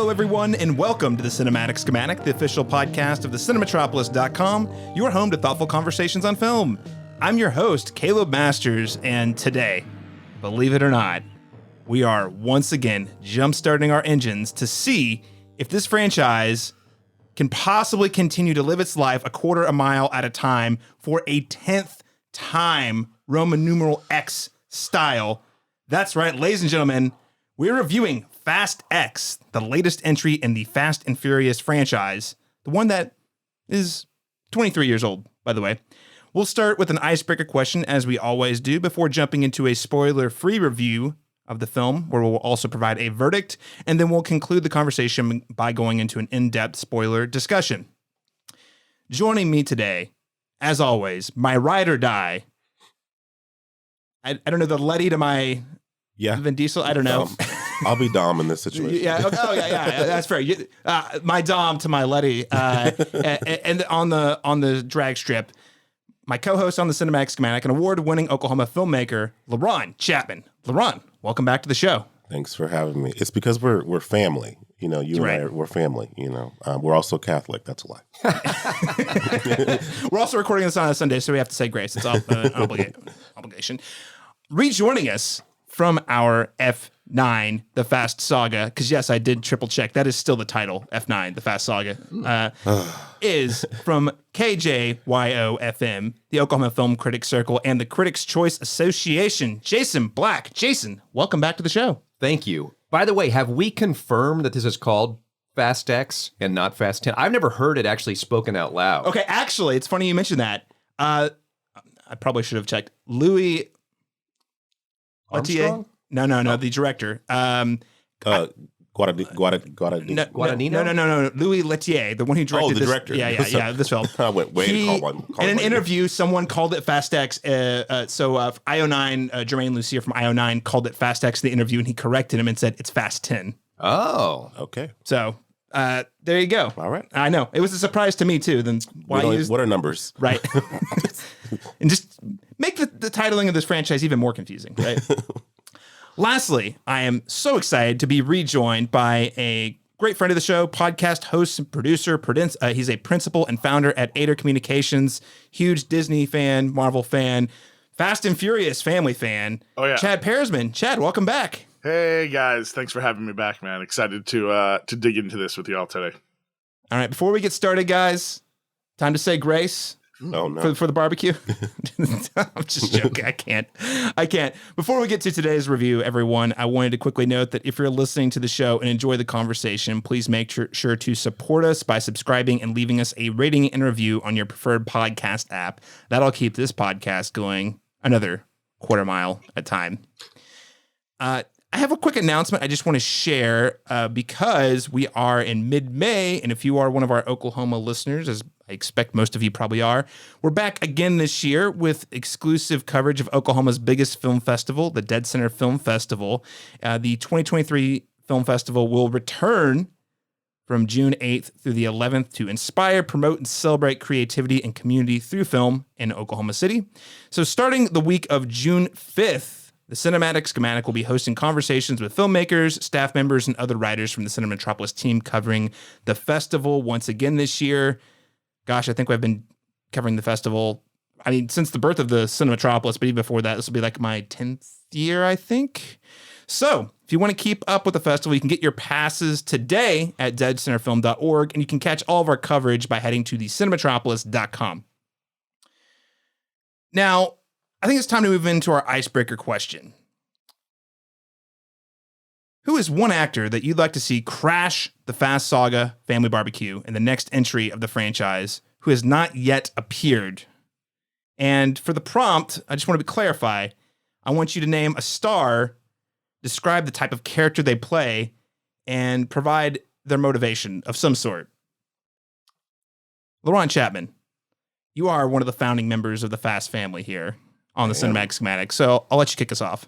Hello, everyone, and welcome to the Cinematic Schematic, the official podcast of thecinematropolis.com, your home to thoughtful conversations on film. I'm your host, Caleb Masters, and today, believe it or not, we are once again jump-starting our engines to see if this franchise can possibly continue to live its life a quarter a mile at a time for a 10th time, Roman numeral X style. That's right, ladies and gentlemen, we're reviewing Fast X, the latest entry in the Fast and Furious franchise, the one that is 23 years old, by the way. We'll start with an icebreaker question, as we always do, before jumping into a spoiler-free review of the film, where we'll also provide a verdict, and then we'll conclude the conversation by going into an in-depth spoiler discussion. Joining me today, as always, my ride or die. I don't know, the Letty to my Vin Diesel, I don't know. I'll be Dom in this situation. Yeah. Oh, yeah. That's fair. My Dom to my Letty, and on the drag strip, my co-host on the Cinematic Schematic, an award-winning Oklahoma filmmaker, Laron Chapman. Laron, welcome back to the show. Thanks for having me. It's because we're family. You know, you and I, we're family. You know, we're also Catholic. That's a lie. We're also recording this on a Sunday, so we have to say grace. It's an obligation. Rejoining us from our F9, the Fast Saga, because yes, I did triple check. That is still the title, F9, the Fast Saga, is from KJYO-FM, the Oklahoma Film Critics Circle, and the Critics' Choice Association, Jason Black. Jason, welcome back to the show. Thank you. By the way, have we confirmed that this is called Fast X and not Fast 10? I've never heard it actually spoken out loud. Okay, actually, it's funny you mentioned that. I probably should have checked. Louis Armstrong? No, the director. Guadagnino? No. Louis Leterrier, the one who directed the director. Yeah, this film. I went way to call one. In an interview, someone called it Fast X. IO9, Jermaine Lucier from IO9 called it Fast X in the interview, and he corrected him and said it's Fast 10. Oh. Okay. So there you go. All right. I know. It was a surprise to me, too. Then why use... What are numbers? Right. And just make the titling of this franchise even more confusing, right? Lastly, I am so excited to be rejoined by a great friend of the show, podcast host and producer. He's a principal and founder at Ader Communications, huge Disney fan, Marvel fan, Fast and Furious family fan. Oh, yeah. Chad Parizman. Chad, welcome back. Hey, guys. Thanks for having me back, man. Excited to dig into this with you all today. All right. Before we get started, guys, time to say grace. Oh, no. For the barbecue. I'm just joking. I can't. Before we get to today's review, everyone, I wanted to quickly note that if you're listening to the show and enjoy the conversation, please make sure to support us by subscribing and leaving us a rating and review on your preferred podcast app. That'll keep this podcast going another quarter mile at a time. I have a quick announcement I just want to share because we are in mid-May, and if you are one of our Oklahoma listeners, as I expect most of you probably are, we're back again this year with exclusive coverage of Oklahoma's biggest film festival, the Dead Center Film Festival. The 2023 Film Festival will return from June 8th through the 11th to inspire, promote, and celebrate creativity and community through film in Oklahoma City. So starting the week of June 5th, the Cinematic Schematic will be hosting conversations with filmmakers, staff members, and other writers from the Cinematropolis team covering the festival once again this year. Gosh, I think we've been covering the festival, since the birth of the Cinematropolis, but even before that, this will be like my 10th year, I think. So if you want to keep up with the festival, you can get your passes today at deadcenterfilm.org, and you can catch all of our coverage by heading to thecinematropolis.com. Now, I think it's time to move into our icebreaker question. Who is one actor that you'd like to see crash the Fast Saga Family Barbecue in the next entry of the franchise who has not yet appeared? And for the prompt, I just want to clarify. I want you to name a star, describe the type of character they play, and provide their motivation of some sort. Laron Chapman, you are one of the founding members of the Fast family here on the Cinematic Schematic, so I'll let you kick us off.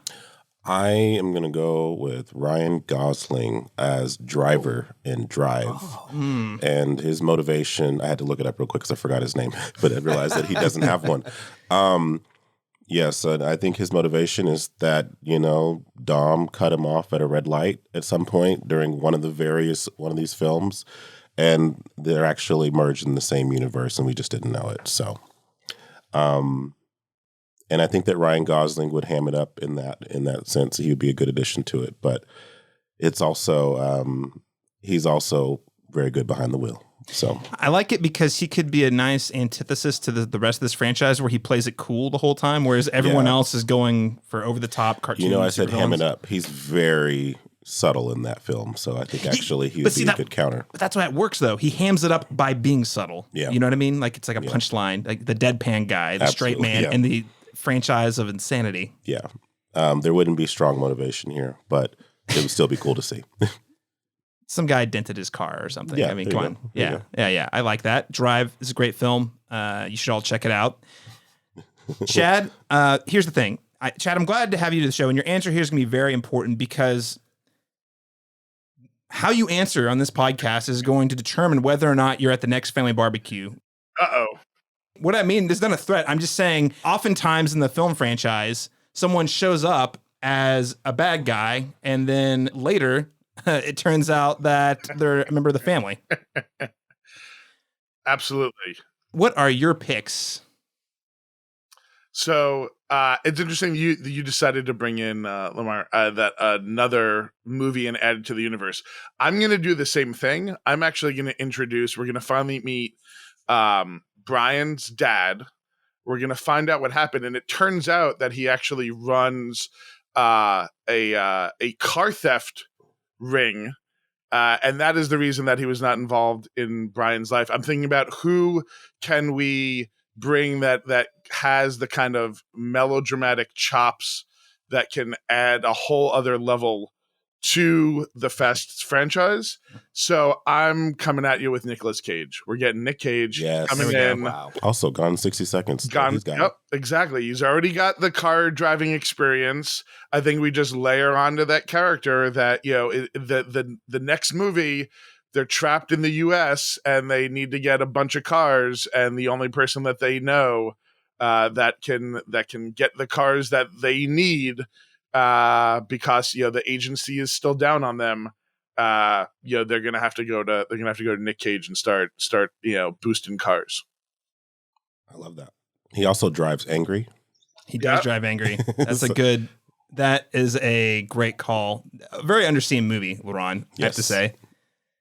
I am going to go with Ryan Gosling as Driver in Drive. And his motivation, I had to look it up real quick because I forgot his name, but I realized that he doesn't have one. Yes, and I think his motivation is that, Dom cut him off at a red light at some point during one of these films, and they're actually merged in the same universe, and we just didn't know it. So, and I think that Ryan Gosling would ham it up in that sense. He would be a good addition to it, but it's also he's also very good behind the wheel. So I like it because he could be a nice antithesis to the rest of this franchise, where he plays it cool the whole time, whereas everyone else is going for over the top cartoons. I said ham it up. He's very subtle in that film, so I think actually he would be a good counter. But that's why it works, though. He hams it up by being subtle. Yeah. You know what I mean? Like it's like a punchline, like the deadpan guy, the straight man, and the franchise of insanity. Yeah. There wouldn't be strong motivation here, but it would still be cool to see. Some guy dented his car or something. Yeah, I mean, come on. Yeah. I like that. Drive is a great film. You should all check it out. Chad, here's the thing. Chad, I'm glad to have you to the show, and your answer here is going to be very important because how you answer on this podcast is going to determine whether or not you're at the next family barbecue. Uh-oh. What I mean, there's not a threat. I'm just saying, oftentimes in the film franchise, someone shows up as a bad guy, and then later it turns out that they're a member of the family. Absolutely. What are your picks? So it's interesting you decided to bring in Lamar that another movie and add it to the universe. I'm going to do the same thing. I'm actually going to we're going to finally meet Brian's dad. We're going to find out what happened, and it turns out that he actually runs a car theft ring, and that is the reason that he was not involved in Brian's life. I'm thinking about who can we bring that has the kind of melodramatic chops that can add a whole other level to the Fast franchise. So I'm coming at you with Nicolas Cage. We're getting Nick Cage coming in. Wow. Also, Gone in 60 Seconds. Yep, exactly. He's already got the car driving experience. I think we just layer onto that character that, the next movie, they're trapped in the US and they need to get a bunch of cars, and the only person that they know that can get the cars that they need, because the agency is still down on them. They're gonna have to go to Nick Cage and start boosting cars. I love that. He also drives angry. He does drive angry. That is a great call. A very underseen movie, Laron, I have to say.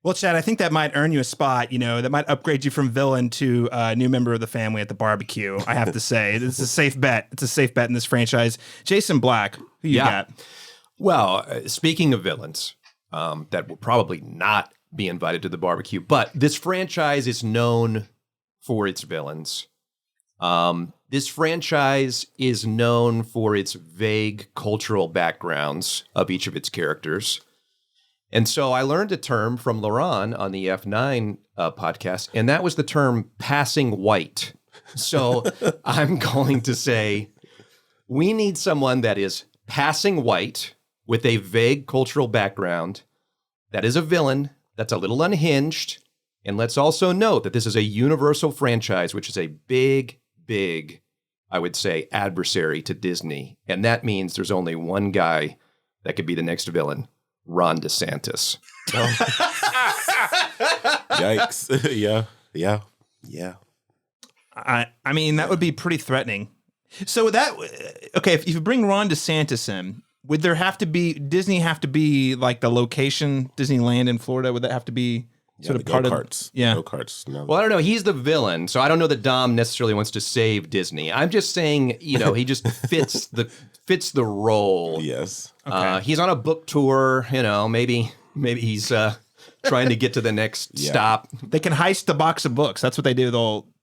Well, Chad, I think that might earn you a spot, that might upgrade you from villain to a new member of the family at the barbecue, I have to say. It's a safe bet. It's a safe bet in this franchise. Jason Black, who you got? Well, speaking of villains, that will probably not be invited to the barbecue, but this franchise is known for its villains. This franchise is known for its vague cultural backgrounds of each of its characters. And so I learned a term from Laron on the F9 podcast, and that was the term passing white. So I'm going to say we need someone that is passing white with a vague cultural background, that is a villain, that's a little unhinged. And let's also note that this is a Universal franchise, which is a big, I would say, adversary to Disney. And that means there's only one guy that could be the next villain. Ron DeSantis. Yikes. Yeah. I mean, that would be pretty threatening. So if you bring Ron DeSantis in, would there have to be Disney have to be like the location, Disneyland in Florida? Would that have to be sort of part go-karts. of? Yeah, go-karts. No. Well, I don't know. He's the villain, so I don't know that Dom necessarily wants to save Disney. I'm just saying, he just fits the role. Yes. Okay. He's on a book tour. Maybe he's trying to get to the next stop. They can heist the box of books. That's what they do.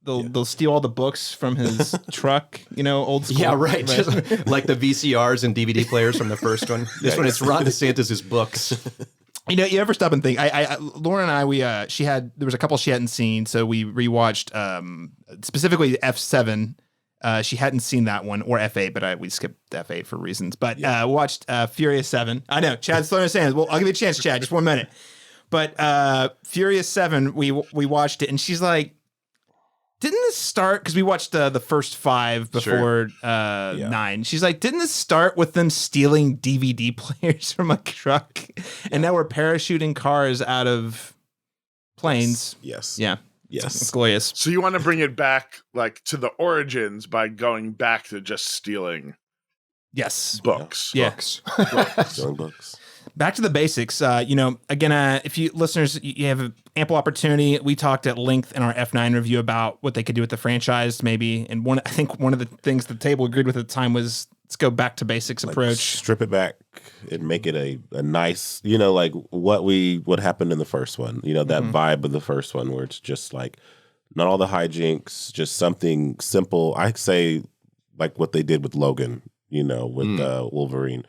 They'll steal all the books from his truck. Old school. Yeah, right. Just like the VCRs and DVD players from the first one. This one, it's Ron DeSantis' books. You ever stop and think? Lauren and I, there was a couple she hadn't seen, so we rewatched specifically F7. She hadn't seen that one, or F8, but we skipped F8 for reasons. But watched Furious 7. I know, Chad's throwing his hands. Well, I'll give you a chance, Chad, just 1 minute. But Furious 7, we watched it, and she's like, didn't this start, because we watched the first 5 before 9. She's like, didn't this start with them stealing DVD players from a truck? And now we're parachuting cars out of planes. Yes. Yeah. Yes. It's glorious. So you want to bring it back like to the origins by going back to just stealing Yes. books. Yeah. Stealing books. Back to the basics. Again, if you listeners, you have ample opportunity. We talked at length in our F9 review about what they could do with the franchise, maybe. And I think one of the things the table agreed with at the time was let's go back to basics approach. Strip it back and make it a nice, like what happened in the first one. That vibe of the first one where it's just like not all the hijinks, just something simple. I say like what they did with Logan, with Wolverine.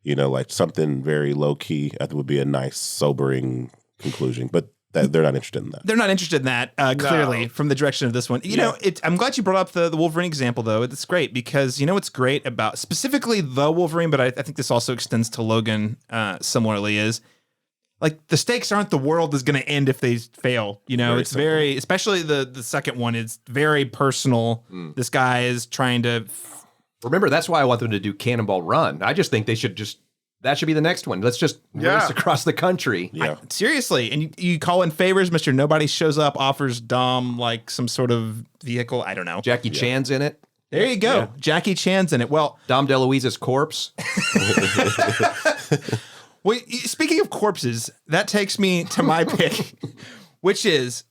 Like something very low key. I think would be a nice, sobering conclusion. But they're not interested in that. They're not interested in that, clearly, from the direction of this one. I'm glad you brought up the Wolverine example, though. It's great because what's great about specifically the Wolverine, but I think this also extends to Logan similarly, is like the stakes aren't the world is going to end if they fail. It's simple. Very, especially the second one, it's very personal. This guy is trying to... Remember, that's why I want them to do Cannonball Run. I just think they should that should be the next one. Let's just race across the country. Yeah. Seriously. And you call in favors, Mr. Nobody shows up, offers Dom like some sort of vehicle. I don't know. Jackie Chan's in it. There you go. Yeah. Jackie Chan's in it. Well, Dom DeLuise's corpse. Well, speaking of corpses, that takes me to my pick, which is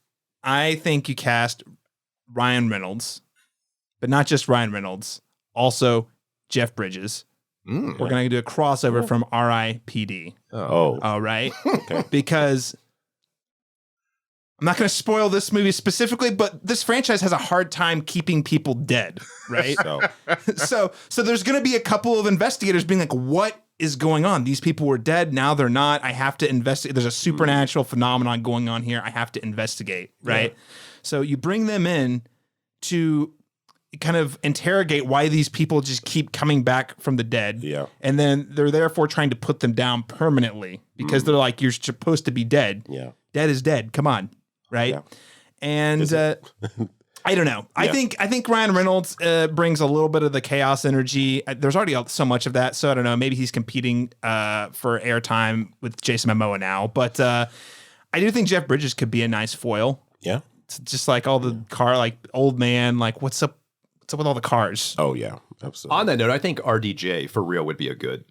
I think you cast Ryan Reynolds, but not just Ryan Reynolds. Also, Jeff Bridges. We're going to do a crossover from R.I.P.D. Oh. All right? Okay. Because I'm not going to spoil this movie specifically, but this franchise has a hard time keeping people dead, right? So there's going to be a couple of investigators being like, what is going on? These people were dead. Now they're not. I have to investigate. There's a supernatural phenomenon going on here. I have to investigate, right? Yeah. So you bring them in to kind of interrogate why these people just keep coming back from the dead. Yeah. And then they're therefore trying to put them down permanently because they're like, you're supposed to be dead. Yeah. Dead is dead. Come on. Right. Yeah. And I don't know. Yeah. I think Ryan Reynolds brings a little bit of the chaos energy. There's already so much of that. So I don't know. Maybe he's competing for airtime with Jason Mamoa now. But I do think Jeff Bridges could be a nice foil. Yeah. It's just like all the car, like old man, like what's up with all the cars? Oh yeah, absolutely. On that note, I think RDJ for real would be a good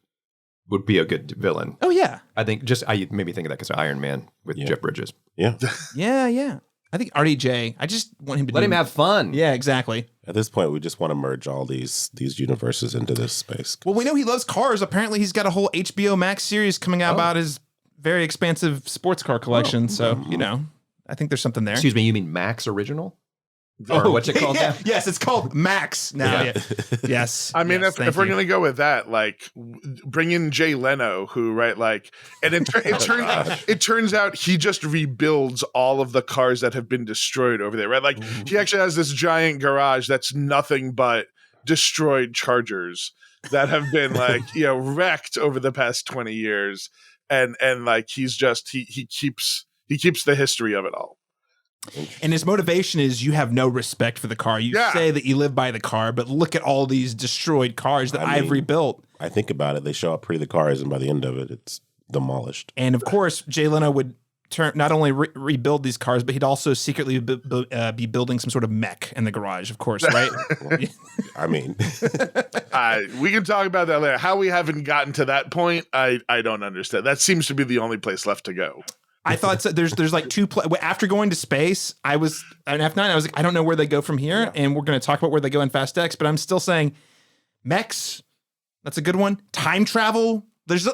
villain. Oh yeah, I think I made me think of that because Iron Man with Jeff Bridges. Yeah, yeah. I think RDJ. I just want him to let him have fun. Yeah, exactly. At this point, we just want to merge all these universes into this space. Well, we know he loves cars. Apparently, he's got a whole HBO Max series coming out about his very expansive sports car collection. So I think there's something there. Excuse me, you mean Max Original? Or what's it called now? Yes, it's called Max now. Yeah. Yes. I mean, if we're going to go with that, like bring in Jay Leno, who, right, like, and it turns out he just rebuilds all of the cars that have been destroyed over there, right? Like he actually has this giant garage that's nothing but destroyed Chargers that have been like, wrecked over the past 20 years. And like, he's just, he keeps the history of it all. And his motivation is you have no respect for the car. You say that you live by the car, but look at all these destroyed cars that I've rebuilt. I think about it. They show how pretty the car is, and by the end of it, it's demolished. And of course, Jay Leno would not only rebuild these cars, but he'd also secretly be building some sort of mech in the garage, of course, right? I mean, we can talk about that later. How we haven't gotten to that point, I don't understand. That seems to be the only place left to go. I thought there's like after going to space, I was an F9. I was like, I don't know where they go from here, and we're going to talk about where they go in Fast X. But I'm still saying, mechs, that's a good one. Time travel, there's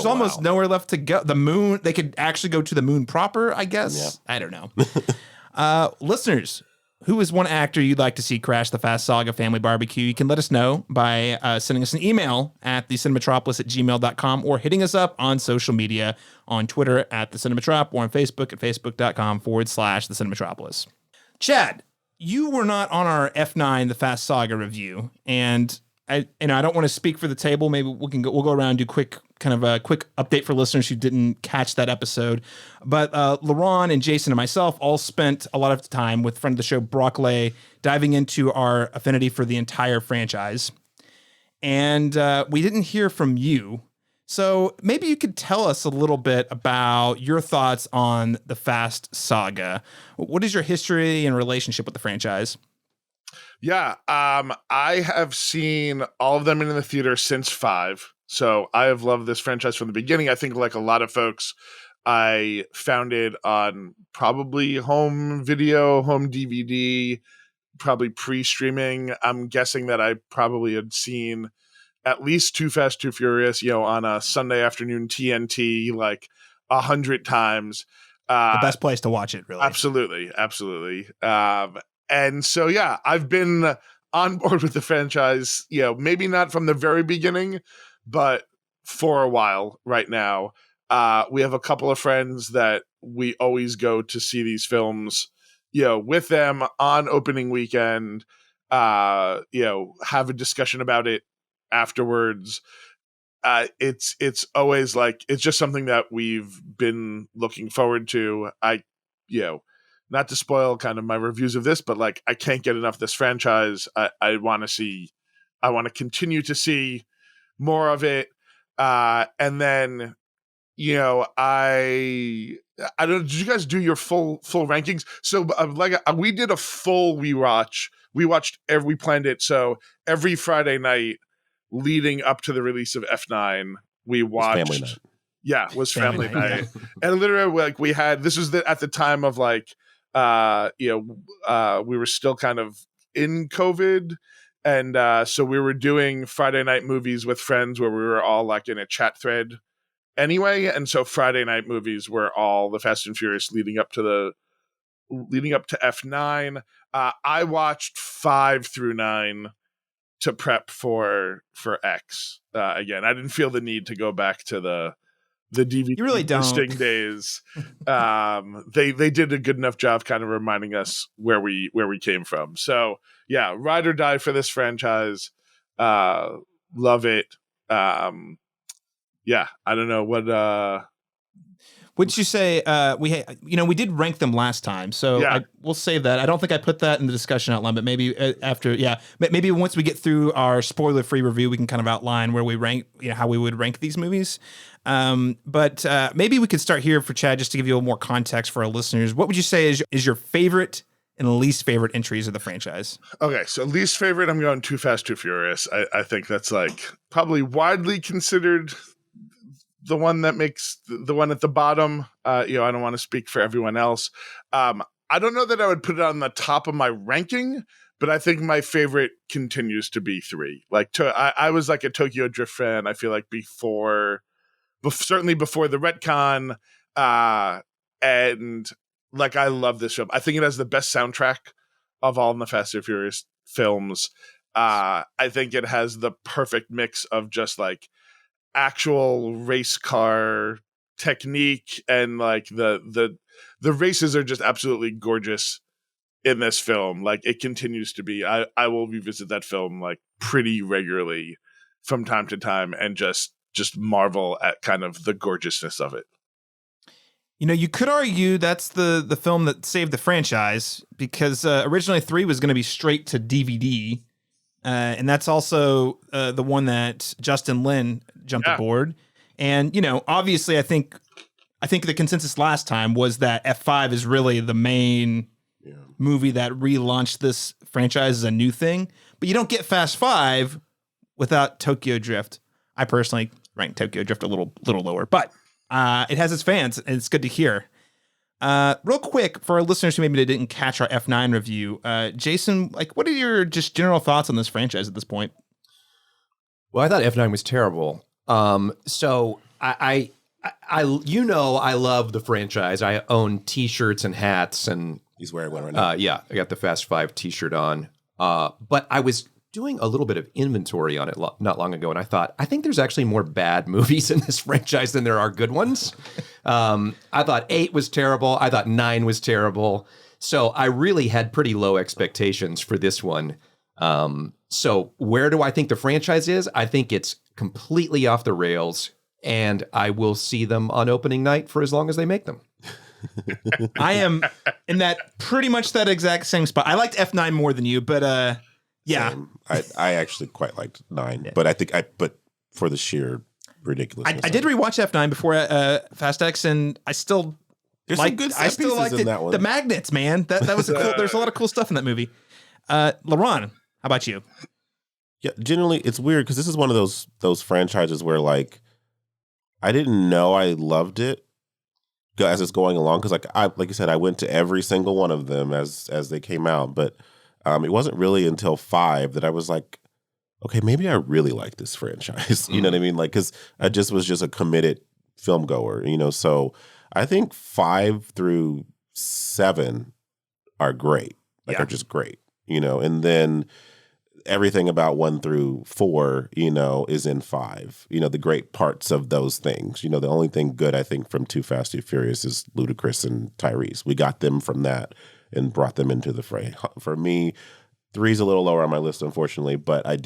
almost nowhere left to go. The moon, they could actually go to the moon proper, I guess. Yeah. I don't know. Listeners, who is one actor you'd like to see crash the Fast Saga family barbecue? You can let us know by sending us an email at thecinematropoulos@gmail.com or hitting us up on social media on Twitter at @thecinematropoulos or on Facebook at facebook.com/thecinematropoulos. Chad, you were not on our F9 the Fast Saga review, and I don't want to speak for the table. Maybe we'll go around and do quick kind of a quick update for listeners who didn't catch that episode. But Laron and Jason and myself all spent a lot of time with friend of the show, Brock Lay, diving into our affinity for the entire franchise. And we didn't hear from you. So maybe you could tell us a little bit about your thoughts on the Fast Saga. What is your history and relationship with the franchise? Yeah, I have seen all of them in the theater since 5. So I have loved this franchise from the beginning. I think like a lot of folks, I found it on probably home video, home DVD, probably pre-streaming. I'm guessing that I probably had seen at least Too Fast, Too Furious, on a Sunday afternoon TNT like 100 times. The best place to watch it, really. Absolutely. And so, yeah, I've been on board with the franchise, maybe not from the very beginning, but for a while right now. We have a couple of friends that we always go to see these films, with them on opening weekend, have a discussion about it afterwards. It's always like, it's just something that we've been looking forward to. Not to spoil kind of my reviews of this, but like, I can't get enough of this franchise. I want to continue to see more of it. And then, I don't know, did you guys do your full rankings? So we did a full rewatch. We planned it. So every Friday night leading up to the release of F9, we watched. Family night. Yeah, was family night. And literally, like, we had, this was at the time of like, we were still kind of in COVID. And so we were doing Friday night movies with friends where we were all like in a chat thread anyway. And so Friday night movies were all the Fast and Furious leading up to F9. I watched 5 through 9 to prep for X. Again, I didn't feel the need to go back to the DVD you really don't. listing days. They did a good enough job kind of reminding us where we came from. So yeah, ride or die for this franchise. Love it. Yeah, I don't know what. Would you say we did rank them last time, so Yeah. We'll save that. I don't think I put that in the discussion outline, but maybe after, maybe once we get through our spoiler-free review, we can kind of outline where we rank, how we would rank these movies. But maybe we could start here for Chad, just to give you a little more context for our listeners. What would you say is your favorite and least favorite entries of the franchise? Okay, so least favorite, I'm going Too Fast, Too Furious. I think that's like probably widely considered the one that makes the one at the bottom. I don't want to speak for everyone else. I don't know that I would put it on the top of my ranking, but I think my favorite continues to be 3. Like, I was like a Tokyo Drift fan. I feel like certainly before the retcon, and like, I love this film. I think it has the best soundtrack of all in the Fast and Furious films. I think it has the perfect mix of just like actual race car technique, and like the races are just absolutely gorgeous in this film. Like, it continues to be. I will revisit that film like pretty regularly from time to time and just marvel at kind of the gorgeousness of it. You could argue that's the film that saved the franchise, because originally 3 was going to be straight to DVD. And that's also the one that Justin Lin jumped aboard. And, obviously I think the consensus last time was that F5 is really the main movie that relaunched this franchise as a new thing. But you don't get Fast 5 without Tokyo Drift. I personally rank Tokyo Drift a little lower, but it has its fans, and it's good to hear. Real quick, for our listeners who maybe didn't catch our F9 review, Jason, like, what are your just general thoughts on this franchise at this point? Well, I thought F9 was terrible. So I love the franchise. I own T-shirts and hats, and he's wearing one right now. Yeah, I got the Fast 5 T-shirt on. But I was doing a little bit of inventory on it not long ago, and I thought, I think there's actually more bad movies in this franchise than there are good ones. I thought 8 was terrible. I thought 9 was terrible. So I really had pretty low expectations for this one. So where do I think the franchise is? I think it's completely off the rails and I will see them on opening night for as long as they make them. I am in that pretty much that exact same spot. I liked F9 more than you, but yeah. Same. I actually quite liked 9, but for the sheer ridiculousness. I did rewatch F9 before Fast X, and I still There's like. some good I still liked in that one. The magnets, man. That was cool. There's a lot of cool stuff in that movie. Laron, how about you? Yeah, generally it's weird because this is one of those franchises where like I didn't know I loved it as it's going along because like you said, I went to every single one of them as they came out, but it wasn't really until 5 that I was like, okay, maybe I really like this franchise. You know what I mean? Like, because I was just a committed film goer, So I think 5 through 7 are great, are just great, and then everything about 1 through 4, is in 5. The great parts of those things. The only thing good I think from Too Fast, Too Furious is Ludacris and Tyrese. We got them from that and brought them into the fray. For me, 3's a little lower on my list, unfortunately, but I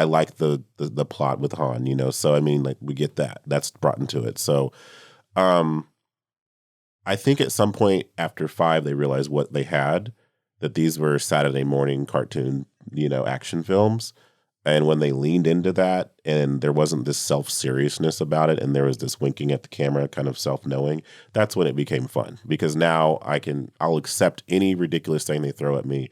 like the plot with Han, So I mean, like we get that. That's brought into it. So, I think at some point after 5, they realized what they had, that these were Saturday morning cartoon, action films. And when they leaned into that and there wasn't this self-seriousness about it and there was this winking at the camera kind of self-knowing, that's when it became fun. Because now I'll accept any ridiculous thing they throw at me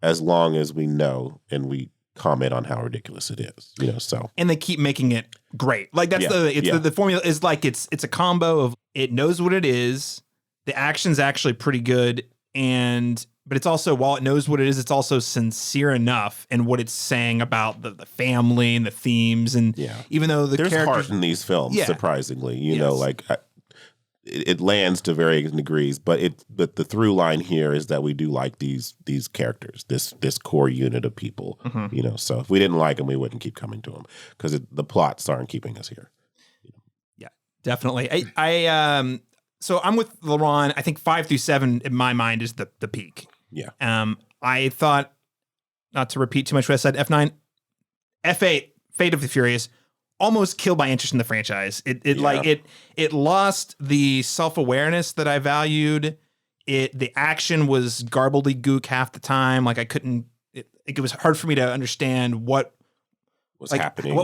as long as we know and we comment on how ridiculous it is, so. And they keep making it great. Like that's the formula is like it's a combo of it knows what it is, the action's actually pretty good, but it's also, while it knows what it is, it's also sincere enough in what it's saying about the family and the themes. And even though there's heart in these films, surprisingly, it lands to varying degrees, but the through line here is that we do like these characters, this core unit of people, So if we didn't like them, we wouldn't keep coming to them because the plots aren't keeping us here. Yeah, definitely. So I'm with Laron. I think 5 through 7 in my mind is the peak. Yeah. I thought, not to repeat too much what I said, F9, F8, Fate of the Furious, almost killed my interest in the franchise. It lost the self-awareness that I valued. The action was garbledy-gook half the time. Like it was hard for me to understand what was happening,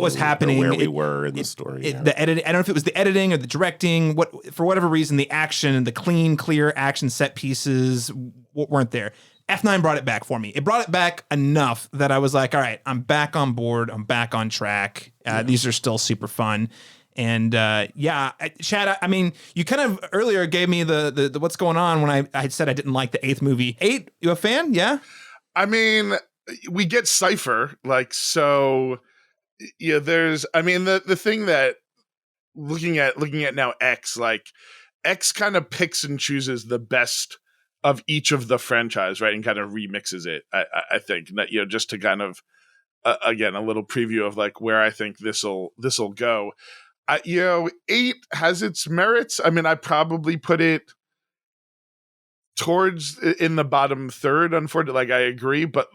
where we were in the story. The editing, I don't know if it was the editing or the directing, for whatever reason, the action and the clean, clear action set pieces weren't there. F9 brought it back for me. It brought it back enough that I was like, all right, I'm back on board. I'm back on track. These are still super fun. And Chad, I mean, you kind of earlier gave me the what's going on when I said I didn't like the 8th movie. 8, you a fan? Yeah? I mean, we get Cypher, so... Yeah, the thing that looking at now X kind of picks and chooses the best of each of the franchise, right, and kind of remixes it. I think that just to kind of again a little preview of like where I think this'll go. 8 has its merits. I mean, I probably put it towards in the bottom third. Unfortunately, like I agree, but.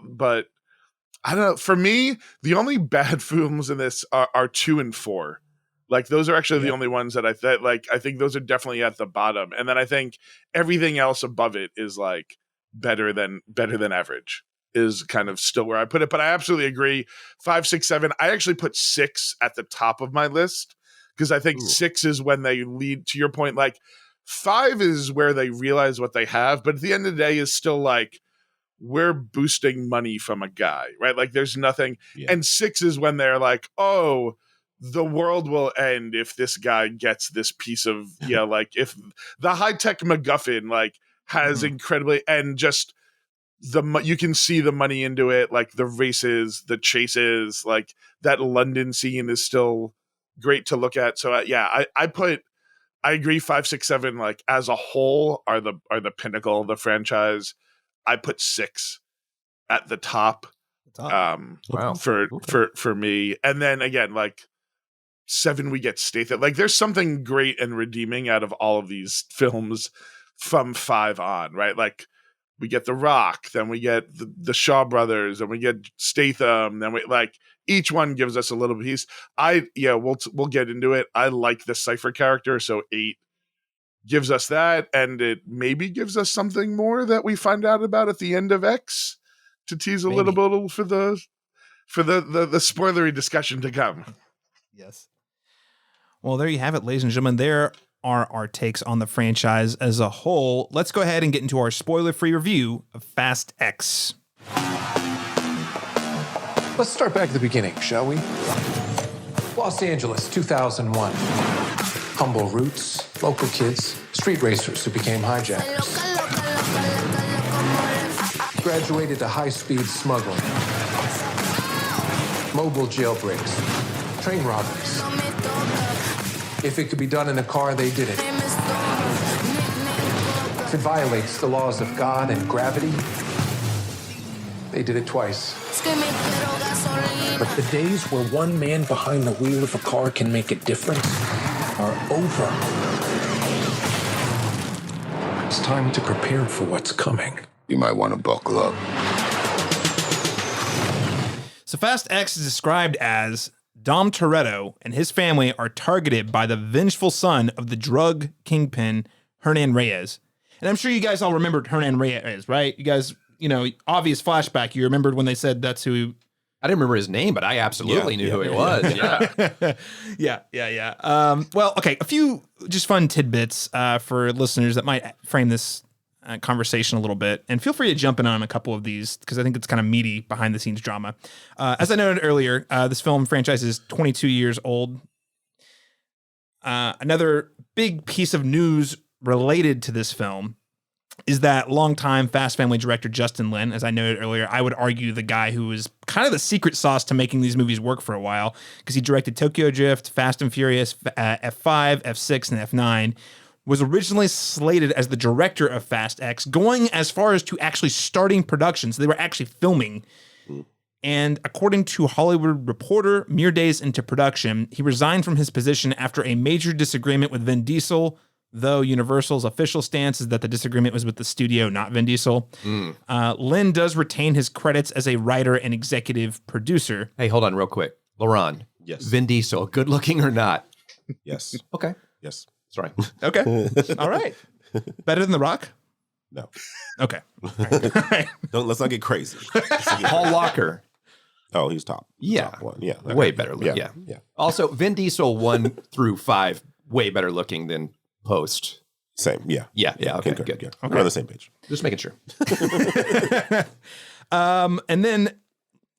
I don't know. For me, the only bad films in this are 2 and 4. Like those are actually the only ones that I think those are definitely at the bottom. And then I think everything else above it is like better than average is kind of still where I put it. But I absolutely agree. 5, 6, 7. I actually put 6 at the top of my list because I think 6 is when they lead to your point. Like 5 is where they realize what they have, but at the end of the day is still like, we're boosting money from a guy, right? Like there's nothing. Yeah. And 6 is when they're like, oh, the world will end if this guy gets this piece of, like if the high-tech MacGuffin like has incredibly, and just you can see the money into it, like the races, the chases, like that London scene is still great to look at. So I agree 5, 6, 7, like as a whole are the pinnacle of the franchise. I put 6 at the top. Wow. For me. And then again, like 7, we get Statham. Like there's something great and redeeming out of all of these films from 5 on, right? Like we get The Rock, then we get the Shaw brothers, and we get Statham, then we like each one gives us a little piece. We'll get into it. I like the Cypher character, so 8 gives us that, and it maybe gives us something more that we find out about at the end of X to tease a little bit for the spoilery discussion to come. Yes. Well, there you have it, ladies and gentlemen. There are our takes on the franchise as a whole. Let's go ahead and get into our spoiler-free review of Fast X. Let's start back at the beginning, shall we? Los Angeles, 2001. Humble roots, local kids, street racers who became hijackers. Graduated to high-speed smuggling. Mobile jailbreaks. Train robberies. If it could be done in a car, they did it. If it violates the laws of God and gravity, they did it twice. But the days where one man behind the wheel of a car can make a difference are over. It's time to prepare for what's coming. You might want to buckle up. So Fast X is described as Dom Toretto and his family are targeted by the vengeful son of the drug kingpin, Hernan Reyes. And I'm sure you guys all remembered Hernan Reyes, right? You guys, obvious flashback. You remembered when they said that's who... I didn't remember his name, but I absolutely knew who he was. Yeah. Yeah. Well, okay, a few just fun tidbits for listeners that might frame this conversation a little bit, and feel free to jump in on a couple of these because I think it's kind of meaty behind the scenes drama. As I noted earlier, this film franchise is 22 years old. Another big piece of news related to this film is that longtime Fast Family director Justin Lin, as I noted earlier, I would argue the guy who was kind of the secret sauce to making these movies work for a while, because he directed Tokyo Drift, Fast and Furious, F5, F6, and F9, was originally slated as the director of Fast X, going as far as to actually starting production. So they were actually filming. And according to Hollywood Reporter, mere days into production, he resigned from his position after a major disagreement with Vin Diesel, though Universal's official stance is that the disagreement was with the studio, not Vin Diesel. Lin does retain his credits as a writer and executive producer. Hey, hold on real quick. Laron. Yes. Vin Diesel, good looking or not? Yes. Okay. Yes. Sorry. Okay. All right. Better than The Rock? No. Okay. All right. Let's not get crazy. Paul Walker. Oh, he's top. Yeah. Top one. Yeah. Way better looking. Yeah. Also, Vin Diesel 1 through 5, way better looking than post. Same. Yeah. Yeah. Okay. Good. Good. Yeah. We're on the same page. Just making sure. And then,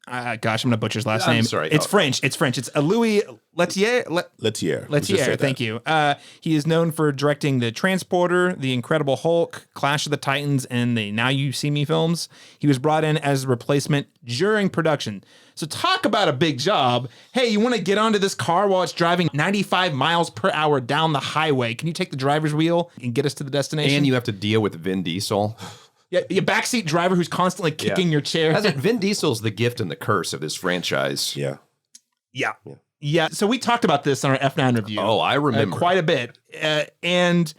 gosh, I'm going to butcher his last name. I'm sorry. It's French. It's Louis Leterrier. Leterrier. Thank you. He is known for directing The Transporter, The Incredible Hulk, Clash of the Titans, and the Now You See Me films. He was brought in as a replacement during production. So talk about a big job. Hey, you want to get onto this car while it's driving 95 miles per hour down the highway? Can you take the driver's wheel and get us to the destination? And you have to deal with Vin Diesel. Yeah, your backseat driver who's constantly kicking your chair. Vin Diesel's the gift and the curse of this franchise. Yeah. So we talked about this on our F9 review. Oh, I remember. Quite a bit. And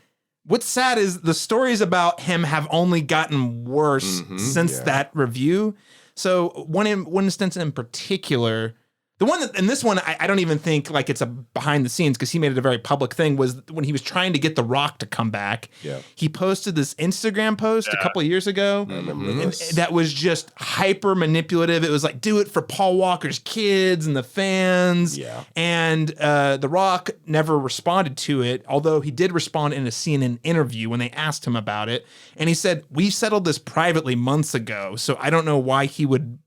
what's sad is the stories about him have only gotten worse since that review. So one instance in particular, the one that, and this one, I don't even think like it's a behind the scenes because he made it a very public thing, was when he was trying to get The Rock to come back. Yeah. He posted this Instagram post a couple of years ago that was just hyper manipulative. It was like, do it for Paul Walker's kids and the fans. Yeah. And The Rock never responded to it, although he did respond in a CNN interview when they asked him about it. And he said, we settled this privately months ago, so I don't know why he would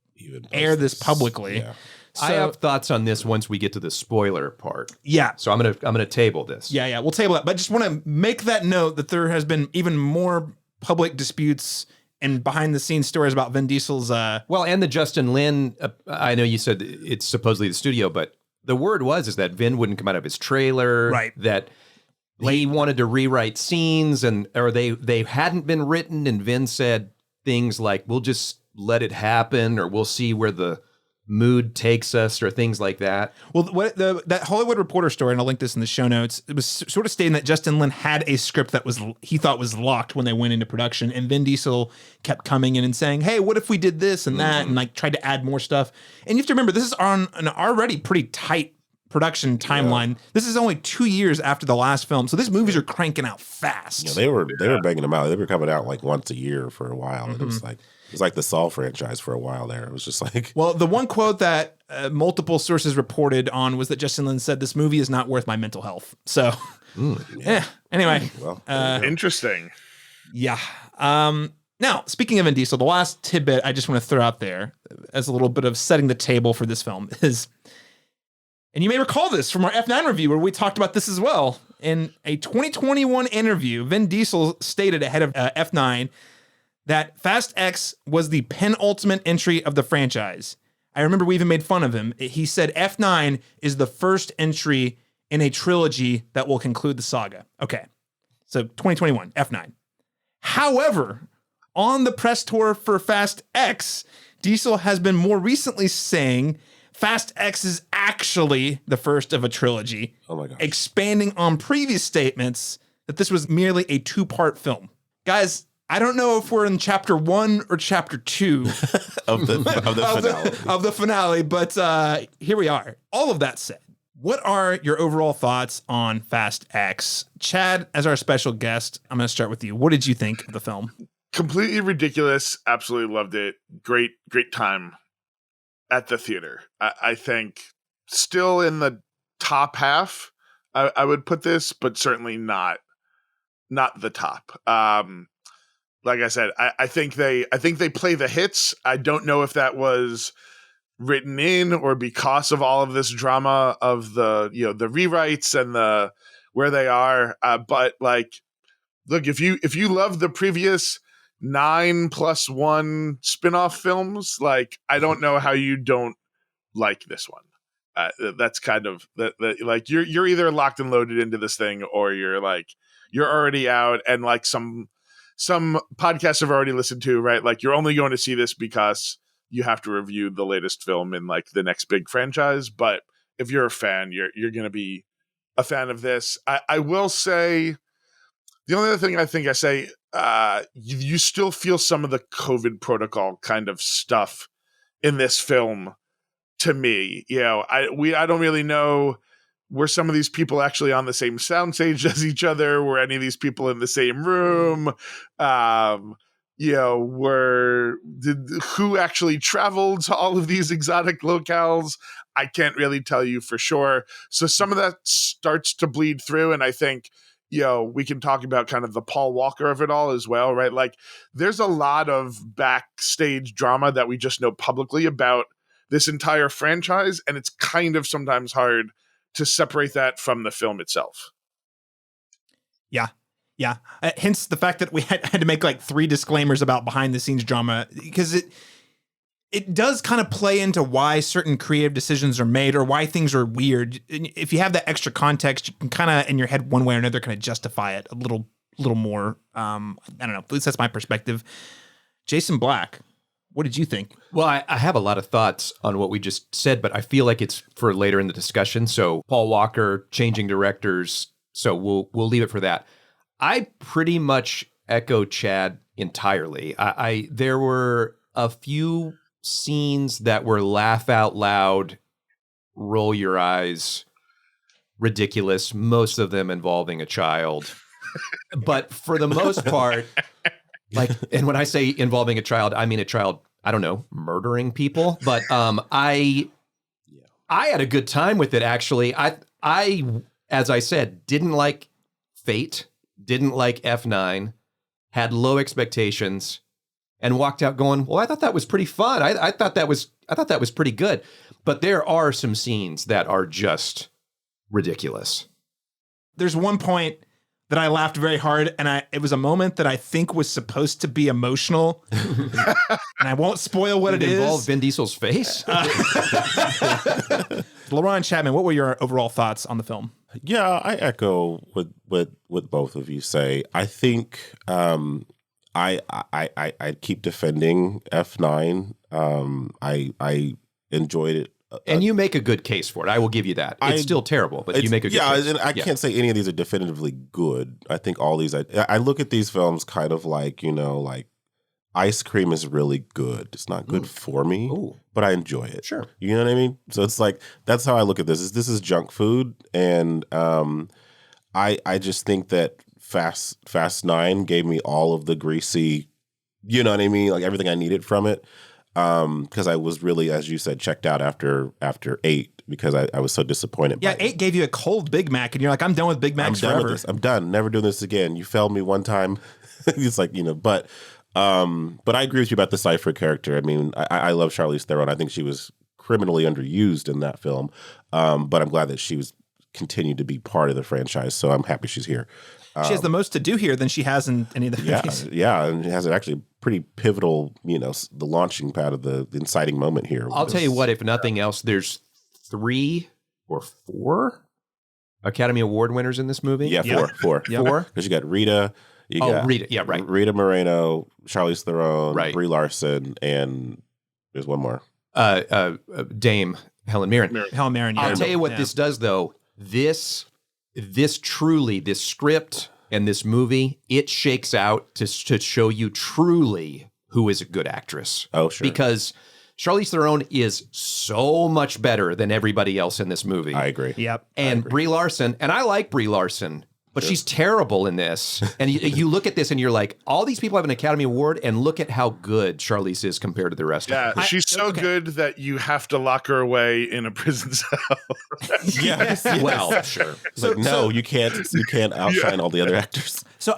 air this publicly. Yeah. So, I have thoughts on this once we get to the spoiler part. Yeah. So I'm gonna table this. Yeah, we'll table that. But I just want to make that note that there has been even more public disputes and behind the scenes stories about Vin Diesel's Well, and the Justin Lin, I know you said it's supposedly the studio, but the word is that Vin wouldn't come out of his trailer. Right. That he wanted to rewrite scenes or they hadn't been written, and Vin said things like, we'll just let it happen, or we'll see where the mood takes us or things like that. Well, that Hollywood Reporter story, and I'll link this in the show notes, it was sort of stating that Justin Lin had a script that he thought was locked when they went into production, and Vin Diesel kept coming in and saying, hey, what if we did this and that, and like tried to add more stuff. And you have to remember, this is on an already pretty tight production timeline. This is only 2 years after the last film, so these movies are cranking out fast. Yeah, they were banging them out. They were coming out like once a year for a while, and it was like the Saw franchise for a while there. It was just like... Well, the one quote that multiple sources reported on was that Justin Lin said, this movie is not worth my mental health. So, anyway. Well, interesting. Yeah. Now, speaking of Vin Diesel, the last tidbit I just want to throw out there as a little bit of setting the table for this film is, and you may recall this from our F9 review where we talked about this as well. In a 2021 interview, Vin Diesel stated ahead of F9 that Fast X was the penultimate entry of the franchise. I remember we even made fun of him. He said F9 is the first entry in a trilogy that will conclude the saga. Okay, so 2021, F9. However, on the press tour for Fast X, Diesel has been more recently saying Fast X is actually the first of a trilogy. Oh my gosh. Expanding on previous statements that this was merely a two-part film. Guys, I don't know if we're in chapter 1 or chapter 2 of the finale, but here we are. All of that said, what are your overall thoughts on Fast X? Chad, as our special guest, I'm going to start with you. What did you think of the film? Completely ridiculous. Absolutely loved it. Great time at the theater. I think still in the top half, I would put this, but certainly not the top. Like I said, I think they play the hits. I don't know if that was written in or because of all of this drama of the rewrites and the where they are. But like, look, if you love the previous 9+1 spin-off films, like I don't know how you don't like this one. That's kind of like you're either locked and loaded into this thing or you're already out, and like some podcasts have already listened to, right? Like you're only going to see this because you have to review the latest film in like the next big franchise. But if you're a fan, you're going to be a fan of this. I will say the only other thing I think I say, you still feel some of the COVID protocol kind of stuff in this film to me. I don't really know, were some of these people actually on the same soundstage as each other? Were any of these people in the same room? Who actually traveled to all of these exotic locales? I can't really tell you for sure. So some of that starts to bleed through, and I think, we can talk about kind of the Paul Walker of it all as well, right? Like there's a lot of backstage drama that we just know publicly about this entire franchise, and it's kind of sometimes hard to separate that from the film itself. Yeah. Hence the fact that we had to make like 3 disclaimers about behind the scenes drama, because it does kind of play into why certain creative decisions are made or why things are weird. If you have that extra context, you can kind of in your head one way or another kind of justify it a little more. I don't know. At least that's my perspective. Jason Black, what did you think? Well, I have a lot of thoughts on what we just said, but I feel like it's for later in the discussion. So Paul Walker changing directors. So we'll leave it for that. I pretty much echo Chad entirely. There were a few scenes that were laugh out loud, roll your eyes, ridiculous, most of them involving a child. But for the most part, like, and when I say involving a child, I mean a child, I don't know, murdering people. But I had a good time with it, actually. I, as I said, didn't like Fate, didn't like F9, had low expectations, and walked out going, well, I thought that was pretty fun. I thought that was pretty good. But there are some scenes that are just ridiculous. There's one point that I laughed very hard, and it was a moment that I think was supposed to be emotional, and I won't spoil what it is. Involved Vin Diesel's face? Laron, Chapman, what were your overall thoughts on the film? Yeah, I echo what both of you say. I think I keep defending F9. I enjoyed it. And you make a good case for it. I will give you that. It's still terrible, but you make a good case. And I can't say any of these are definitively good. I think all these, I look at these films kind of like, like ice cream is really good. It's not good for me, but I enjoy it. Sure. You know what I mean? So it's like, that's how I look at this. This is junk food. And I just think that Fast 9 gave me all of the greasy, you know what I mean? Like everything I needed from it. Because I was really, as you said, checked out after 8 because I was so disappointed. Yeah, 8 gave you a cold Big Mac, and you're like, I'm done with Big Macs forever. I'm done with this. I'm done. Never doing this again. You failed me one time. It's like, but I agree with you about the Cypher character. I mean, I love Charlize Theron. I think she was criminally underused in that film, but I'm glad that she was continued to be part of the franchise. So I'm happy she's here. She has the most to do here than she has in any of the movies. Yeah, and it has actually pretty pivotal, the launching pad of the inciting moment here. I'll tell you what, if nothing else, there's 3 or 4 Academy Award winners in this movie. Yeah, 4. Yep. 4? Because you got Rita. Rita. Yeah, right. Rita Moreno, Charlize Theron, right. Brie Larson, and there's one more. Dame Helen Mirren. Helen Mirren. Yeah. I'll tell you what this does, though. This script and this movie, it shakes out to show you truly who is a good actress. Oh, sure. Because Charlize Theron is so much better than everybody else in this movie. I agree. Yep. And Brie Larson, and I like Brie Larson, but she's terrible in this. And you look at this and you're like, all these people have an Academy Award, and look at how good Charlize is compared to the rest of them. Yeah, she's so good that you have to lock her away in a prison cell. Yes. Well, sure. It's like, no, you can't outshine all the other actors. So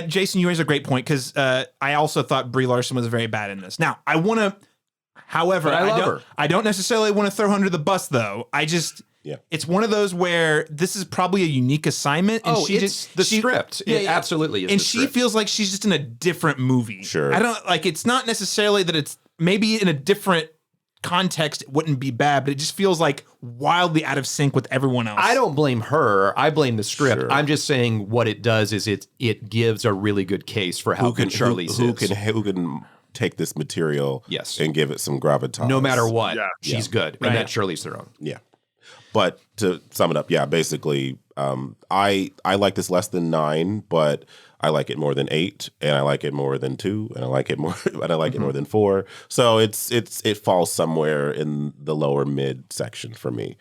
Jason, you raise a great point because I also thought Brie Larson was very bad in this. Now, I want to, however, I don't necessarily want to throw her under the bus, though. It's one of those where this is probably a unique assignment. And it's the script. It absolutely is. And she feels like she's just in a different movie. Sure. I don't like. It's not necessarily that it's maybe in a different context it wouldn't be bad, but it just feels like wildly out of sync with everyone else. I don't blame her. I blame the script. Sure. I'm just saying what it does is it gives a really good case for how good Charlize is. Who can take this material and give it some gravitas. No matter what, she's good. Right. And that's Charlize Theron. Yeah. But to sum it up, basically, I like this less than 9, but I like it more than 8, and I like it more than 2, and I like it more, and I like it more than 4. So it falls somewhere in the lower mid section for me.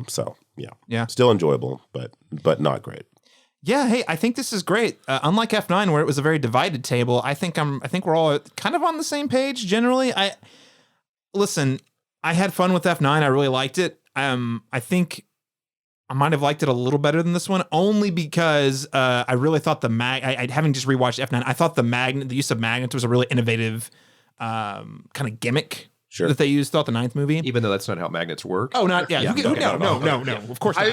Still enjoyable, but not great. Yeah, hey, I think this is great. Unlike F9, where it was a very divided table, I think we're all kind of on the same page generally. I had fun with F9. I really liked it. I think I might have liked it a little better than this one, only because I really thought having just rewatched F9, I thought the use of magnets was a really innovative kind of gimmick that they used throughout the 9th movie. Even though that's not how magnets work. Oh, not no. Of course not.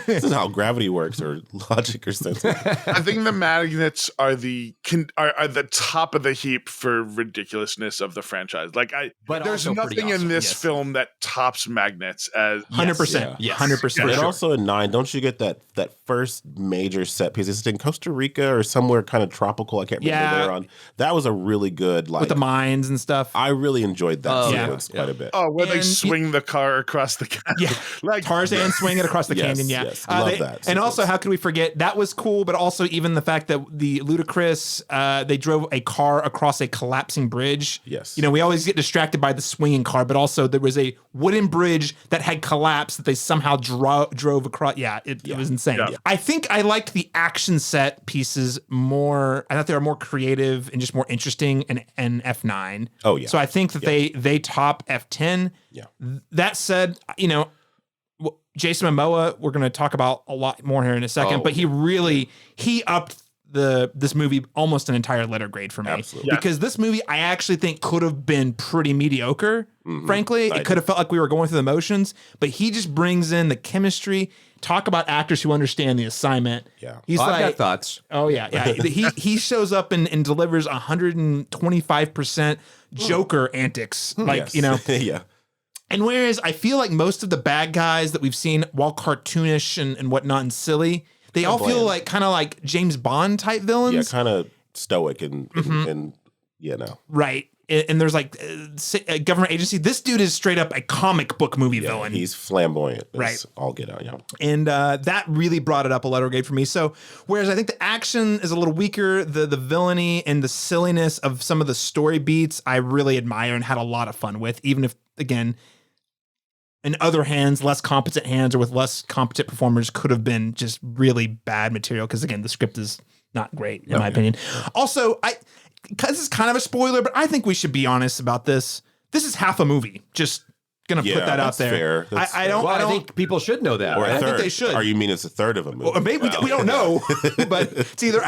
This is how gravity works, or logic, or sense. I think the magnets are the top of the heap for ridiculousness of the franchise. But there's nothing in this film that tops magnets as 100%. Yes. 100%. And also in 9, don't you get that first major set piece? Is it in Costa Rica or somewhere kind of tropical? I can't remember where on. That was a really good with the mines and stuff. I really enjoyed that sequence quite a bit. Oh, where they swing the car across the canyon. Yeah, Tarzan swing it across the canyon. Yeah, yes. Love that. And also, how could we forget that was cool? But also, even the fact that the Ludacris they drove a car across a collapsing bridge. Yes, we always get distracted by the swinging car, but also there was a wooden bridge that had collapsed that they somehow drove across. It was insane. Yeah. I think I liked the action set pieces more. I thought they were more creative and just more interesting in F9. Oh yeah. So I think that they top F10. Yeah. That said, Jason Mamoa, we're going to talk about a lot more here in a second, but he upped this movie almost an entire letter grade for me. Absolutely. Because this movie I actually think could have been pretty mediocre. Frankly, it could have felt like we were going through the motions, but he just brings in the chemistry. Talk about actors who understand the assignment. Yeah. He's I've got thoughts. Oh yeah. he shows up and delivers 125% Joker antics. Yeah. And whereas I feel like most of the bad guys that we've seen, while cartoonish and whatnot and silly, they all feel like kind of like James Bond type villains. Yeah, kind of stoic and Right. and there's like a government agency. This dude is straight up a comic book movie villain. He's flamboyant. Right. All get out, yeah. And that really brought it up a letter grade for me. So whereas I think the action is a little weaker, the villainy and the silliness of some of the story beats, I really admire and had a lot of fun with, even if, again, in other hands, less competent hands or with less competent performers could have been just really bad material. Because again, the script is not great in my opinion. Also, because it's kind of a spoiler, but I think we should be honest about this. This is half a movie. Just gonna put that out there. Fair. I think people should know that. Or right? a I third. think they should. Or you mean it's a third of a movie? Or maybe we don't know, but it's either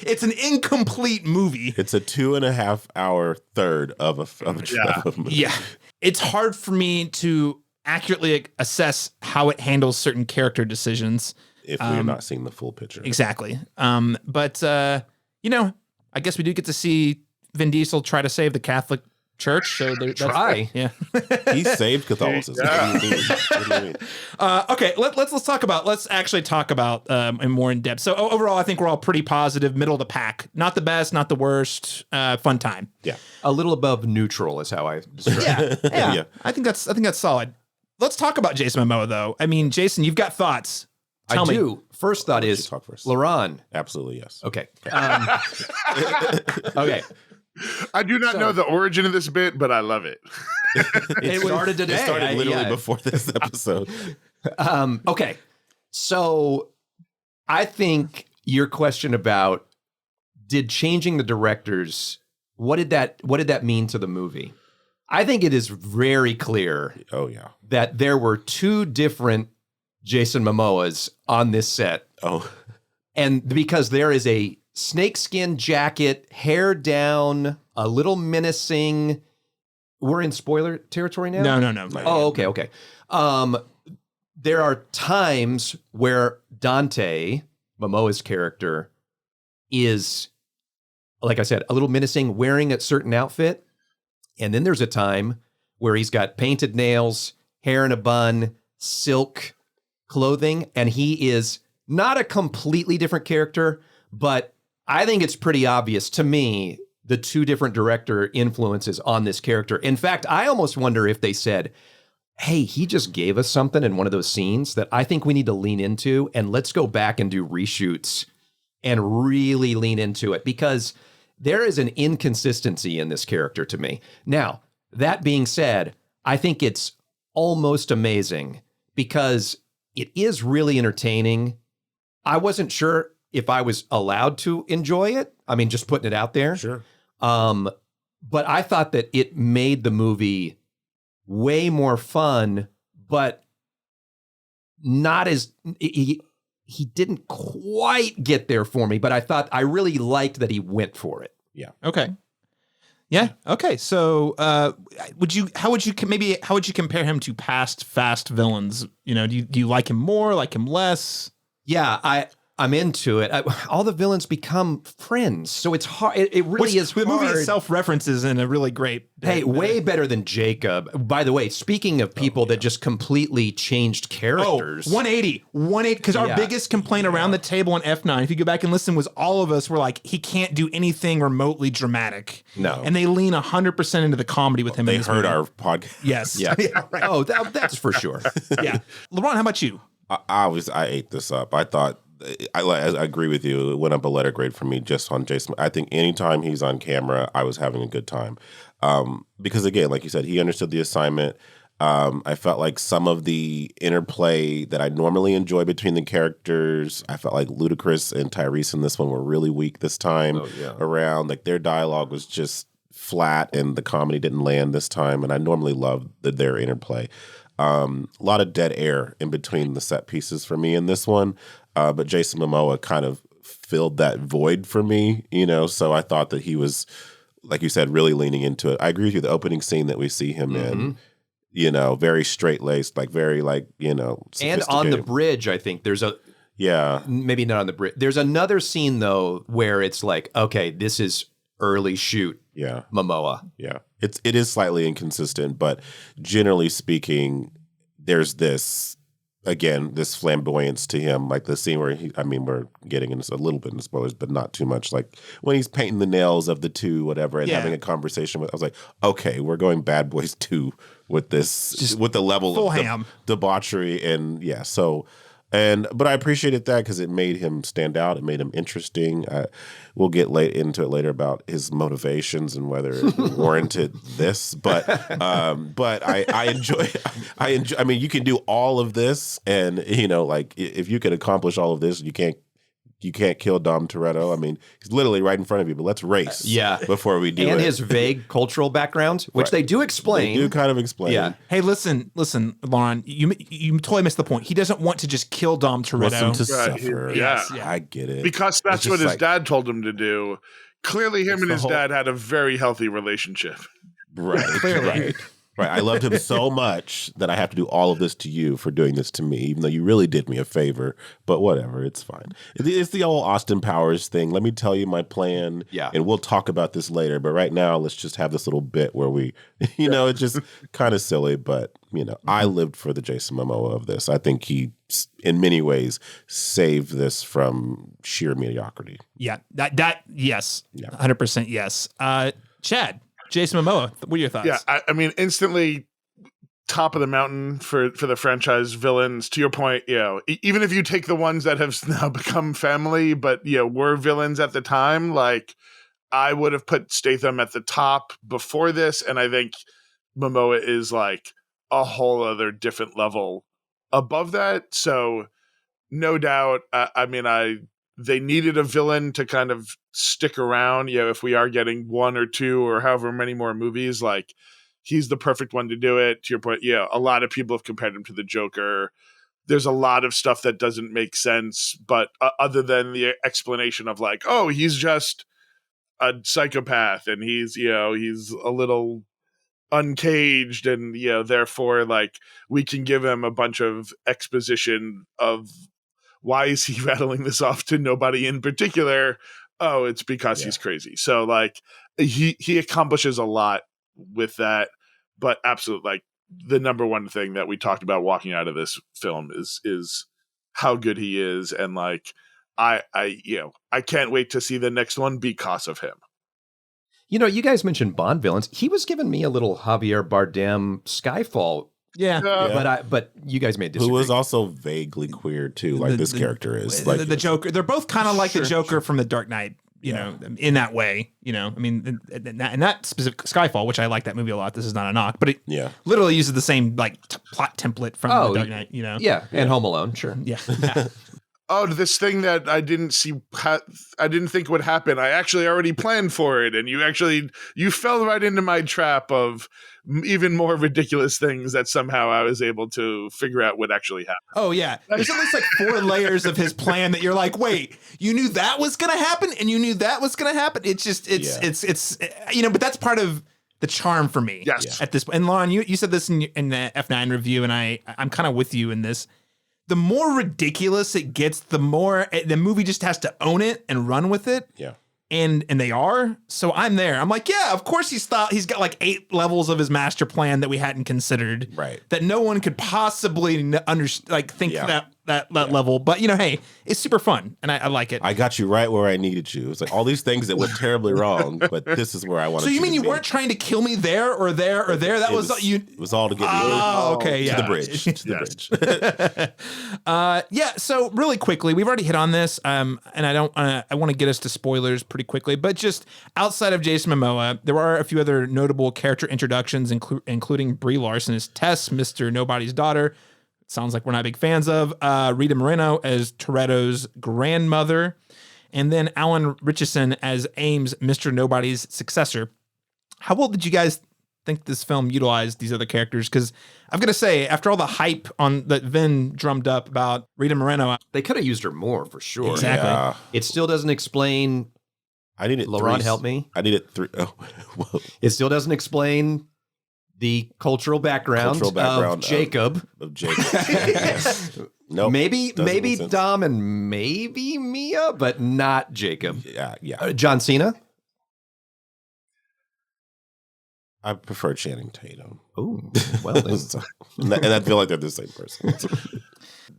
it's an incomplete movie. It's a 2.5 hour third of a movie. Yeah, it's hard for me to accurately assess how it handles certain character decisions If we're not seeing the full picture. exactly. But I guess we do get to see Vin Diesel try to save the Catholic Church. So Try. Yeah. He saved Catholicism. Yeah. What do you mean? What do you mean? Okay, let's actually talk about and more in depth. So overall, I think we're all pretty positive, middle of the pack. Not the best, not the worst. Fun time. Yeah. A little above neutral is how I describe it. Yeah. Yeah. I think that's solid. Let's talk about Jason Mamoa, though. I mean, Jason, you've got thoughts. Tell me. I do. First thought is talk first. Laron. Absolutely, yes. Okay. Okay. I do not know the origin of this bit, but I love it. It started today. It started literally Yeah. before this episode. Okay. So I think your question about did changing the directors, what did that mean to the movie? I think it is very clear Oh, yeah. that there were two different Jason Momoas on this set. Oh, And because there is a snakeskin jacket, hair down, a little menacing. We're in spoiler territory now? No. Oh, okay. There are times where Dante, Momoa's character, is, like I said, a little menacing, wearing a certain outfit. And then there's a time where he's got painted nails, hair in a bun, silk clothing, and he is not a completely different character, but I think it's pretty obvious to me the two different director influences on this character. In fact, I almost wonder if they said, hey, he just gave us something in one of those scenes that I think we need to lean into, and let's go back and do reshoots and really lean into it, because there is an inconsistency in this character to me. Now, that being said, I think it's almost amazing because it is really entertaining. I wasn't sure if I was allowed to enjoy it. I mean, just putting it out there. sure. But I thought that it made the movie way more fun, but not as he didn't quite get there for me. But I really liked that he went for it. Okay. Yeah. Okay. So, how would you compare him to past fast villains? Do you like him more, like him less? Yeah, I'm into it. All the villains become friends, so it's hard. It really is hard. The movie itself references in a really great. Hey, way better than Jacob. By the way, speaking of people that just completely changed characters. 180, because our Yeah. biggest complaint around the table on F9, if you go back and listen, was all of us were like, he can't do anything remotely dramatic. No. And they lean 100% into the comedy with him. They in this heard movie. our podcast. Yes. Yeah. Right. Oh, that's for sure. Yeah. LeBron, how about you? I ate this up. I thought I agree with you. It went up a letter grade for me just on Jason. I think anytime he's on camera, I was having a good time. Because again, like you said, he understood the assignment. I felt like some of the interplay that I normally enjoy between the characters, I felt like Ludacris and Tyrese in this one were really weak this time around. Like their dialogue was just flat and the comedy didn't land this time. And I normally love their interplay. A lot of dead air in between the set pieces for me in this one. But Jason Mamoa kind of filled that void for me, so I thought that he was, like you said, really leaning into it. I agree with you. The opening scene that we see him in, very straight-laced, like very And on the sophisticated. bridge, I think there's Yeah. maybe not on the bridge. There's another scene though where it's like, okay, this is early shoot Yeah. Momoa. Yeah. It is slightly inconsistent, but generally speaking, there's this again, this flamboyance to him, like the scene where we're getting into a little bit in spoilers, but not too much. Like when he's painting the nails of the two, whatever, and having a conversation with, I was like, okay, we're going Bad Boys 2 with this, just with the level of debauchery. And but I appreciated that because it made him stand out. It made him interesting. We'll get into it later about his motivations and whether it warranted this. But I enjoy. I mean, you can do all of this, and like if you can accomplish all of this, you can't kill Dom Toretto. I mean, he's literally right in front of you, but let's race before we do it. And his vague cultural background, which they do explain. They do kind of explain. Yeah. Hey, listen, Laron, you totally missed the point. He doesn't want to just kill Dom Toretto. Wants him to suffer. Yeah. I get it. Because that's what his dad told him to do. Clearly, him and his dad had a very healthy relationship. Right. Clearly. Right. I loved him so much that I have to do all of this to you for doing this to me, even though you really did me a favor. But whatever, it's fine. It's the old Austin Powers thing. Let me tell you my plan, and we'll talk about this later. But right now, let's just have this little bit where we, it's just kind of silly. But, I lived for the Jason Mamoa of this. I think he, in many ways, saved this from sheer mediocrity. Yeah, that yes, 100% yes. Chad. Jason Mamoa, what are your thoughts? Yeah, I mean, instantly top of the mountain for the franchise villains. To your point, even if you take the ones that have now become family, but were villains at the time, like I would have put Statham at the top before this, and I think Momoa is like a whole other different level above that. So no doubt, they needed a villain to kind of stick around. If we are getting one or two or however many more movies, like he's the perfect one to do it. To your point, a lot of people have compared him to the Joker. There's a lot of stuff that doesn't make sense, but other than the explanation of like, oh, he's just a psychopath and he's a little uncaged and therefore like we can give him a bunch of exposition of why is he rattling this off to nobody in particular? Oh, it's because he's crazy. So like he accomplishes a lot with that, but absolutely like the number one thing that we talked about walking out of this film is how good he is. And like, I can't wait to see the next one because of him. You guys mentioned Bond villains. He was giving me a little Javier Bardem Skyfall. Yeah. But you guys may disagree. Who was also vaguely queer too, like this character is. Like the Joker. They're both kind of like the Joker from The Dark Knight, in that way. I mean, in that specific Skyfall, which I like that movie a lot. This is not a knock, but it literally uses the same like plot template from The Dark Knight. Yeah, and Home Alone, sure. Yeah. Oh, this thing that I didn't see, I didn't think would happen. I actually already planned for it, and you fell right into my trap of even more ridiculous things that somehow I was able to figure out would actually happen. Oh yeah, there's at least like 4 layers of his plan that you're like, wait, you knew that was gonna happen, and you knew that was gonna happen. It's but that's part of the charm for me. Yes. At this point, and Laron, you said this in the F9 review, and I'm kind of with you in this. The more ridiculous it gets, the more the movie just has to own it and run with it. Yeah. And they are. So I'm there. I'm like, yeah, of course he's got like 8 levels of his master plan that we hadn't considered. Right. That no one could possibly think that level. But hey, it's super fun and I like it. I got you right where I needed you. It's like all these things that went terribly wrong, but this is where I wanted. So you mean you be. weren't trying to kill me there or there or there? That was you. It was all to get me to the bridge. To the bridge. Yeah. So really quickly, we've already hit on this, and I want to get us to spoilers pretty quickly. But just outside of Jason Momoa, there are a few other notable character introductions, including Brie Larson as Tess, Mr. Nobody's daughter. Sounds like we're not big fans of. Rita Moreno as Toretto's grandmother. And then Alan Ritchson as Ames, Mr. Nobody's successor. How well did you guys think this film utilized these other characters? Because I'm going to say, after all the hype on that Vin drummed up about Rita Moreno, they could have used her more for sure. Exactly. Yeah. It still doesn't explain. I needed Laron, help me. I needed 3. Oh, well. It still doesn't explain the cultural background of Jacob. Of Jacob. Yes. Nope. Maybe Dom and maybe Mia, but not Jacob. Yeah. John Cena. I prefer Channing Tatum. Oh, well, then. And I feel like they're the same person.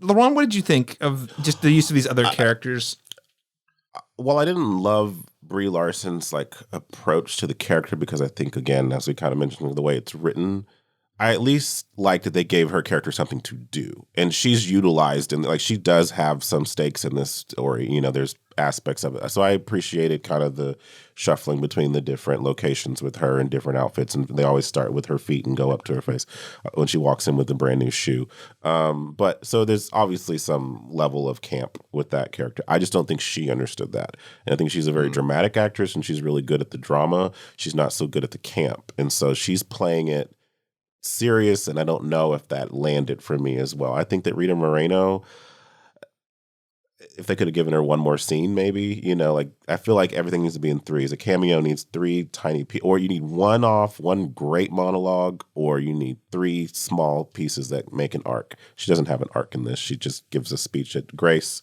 Laron, what did you think of just the use of these other characters? Well, I didn't love Brie Larson's like approach to the character because I think, again, as we kind of mentioned, the way it's written, I at least like that they gave her character something to do, and she's utilized, and like she does have some stakes in this story. You know, there's aspects of it, so I appreciated kind of the shuffling between the different locations with her in different outfits, and they always start with her feet and go up to her face when she walks in with a brand new shoe. But so there's obviously some level of camp with that character. I just don't think she understood that, and I think she's a very dramatic actress, and she's really good at the drama. She's not so good at the camp, and so she's playing it serious, and I don't know if that landed for me as well. I think that Rita Moreno, if they could have given her one more scene, maybe, you know, like I feel like everything needs to be in threes. A cameo needs three tiny or you need one great monologue, or you need three small pieces that make an arc. She doesn't have an arc in this. She just gives a speech at Grace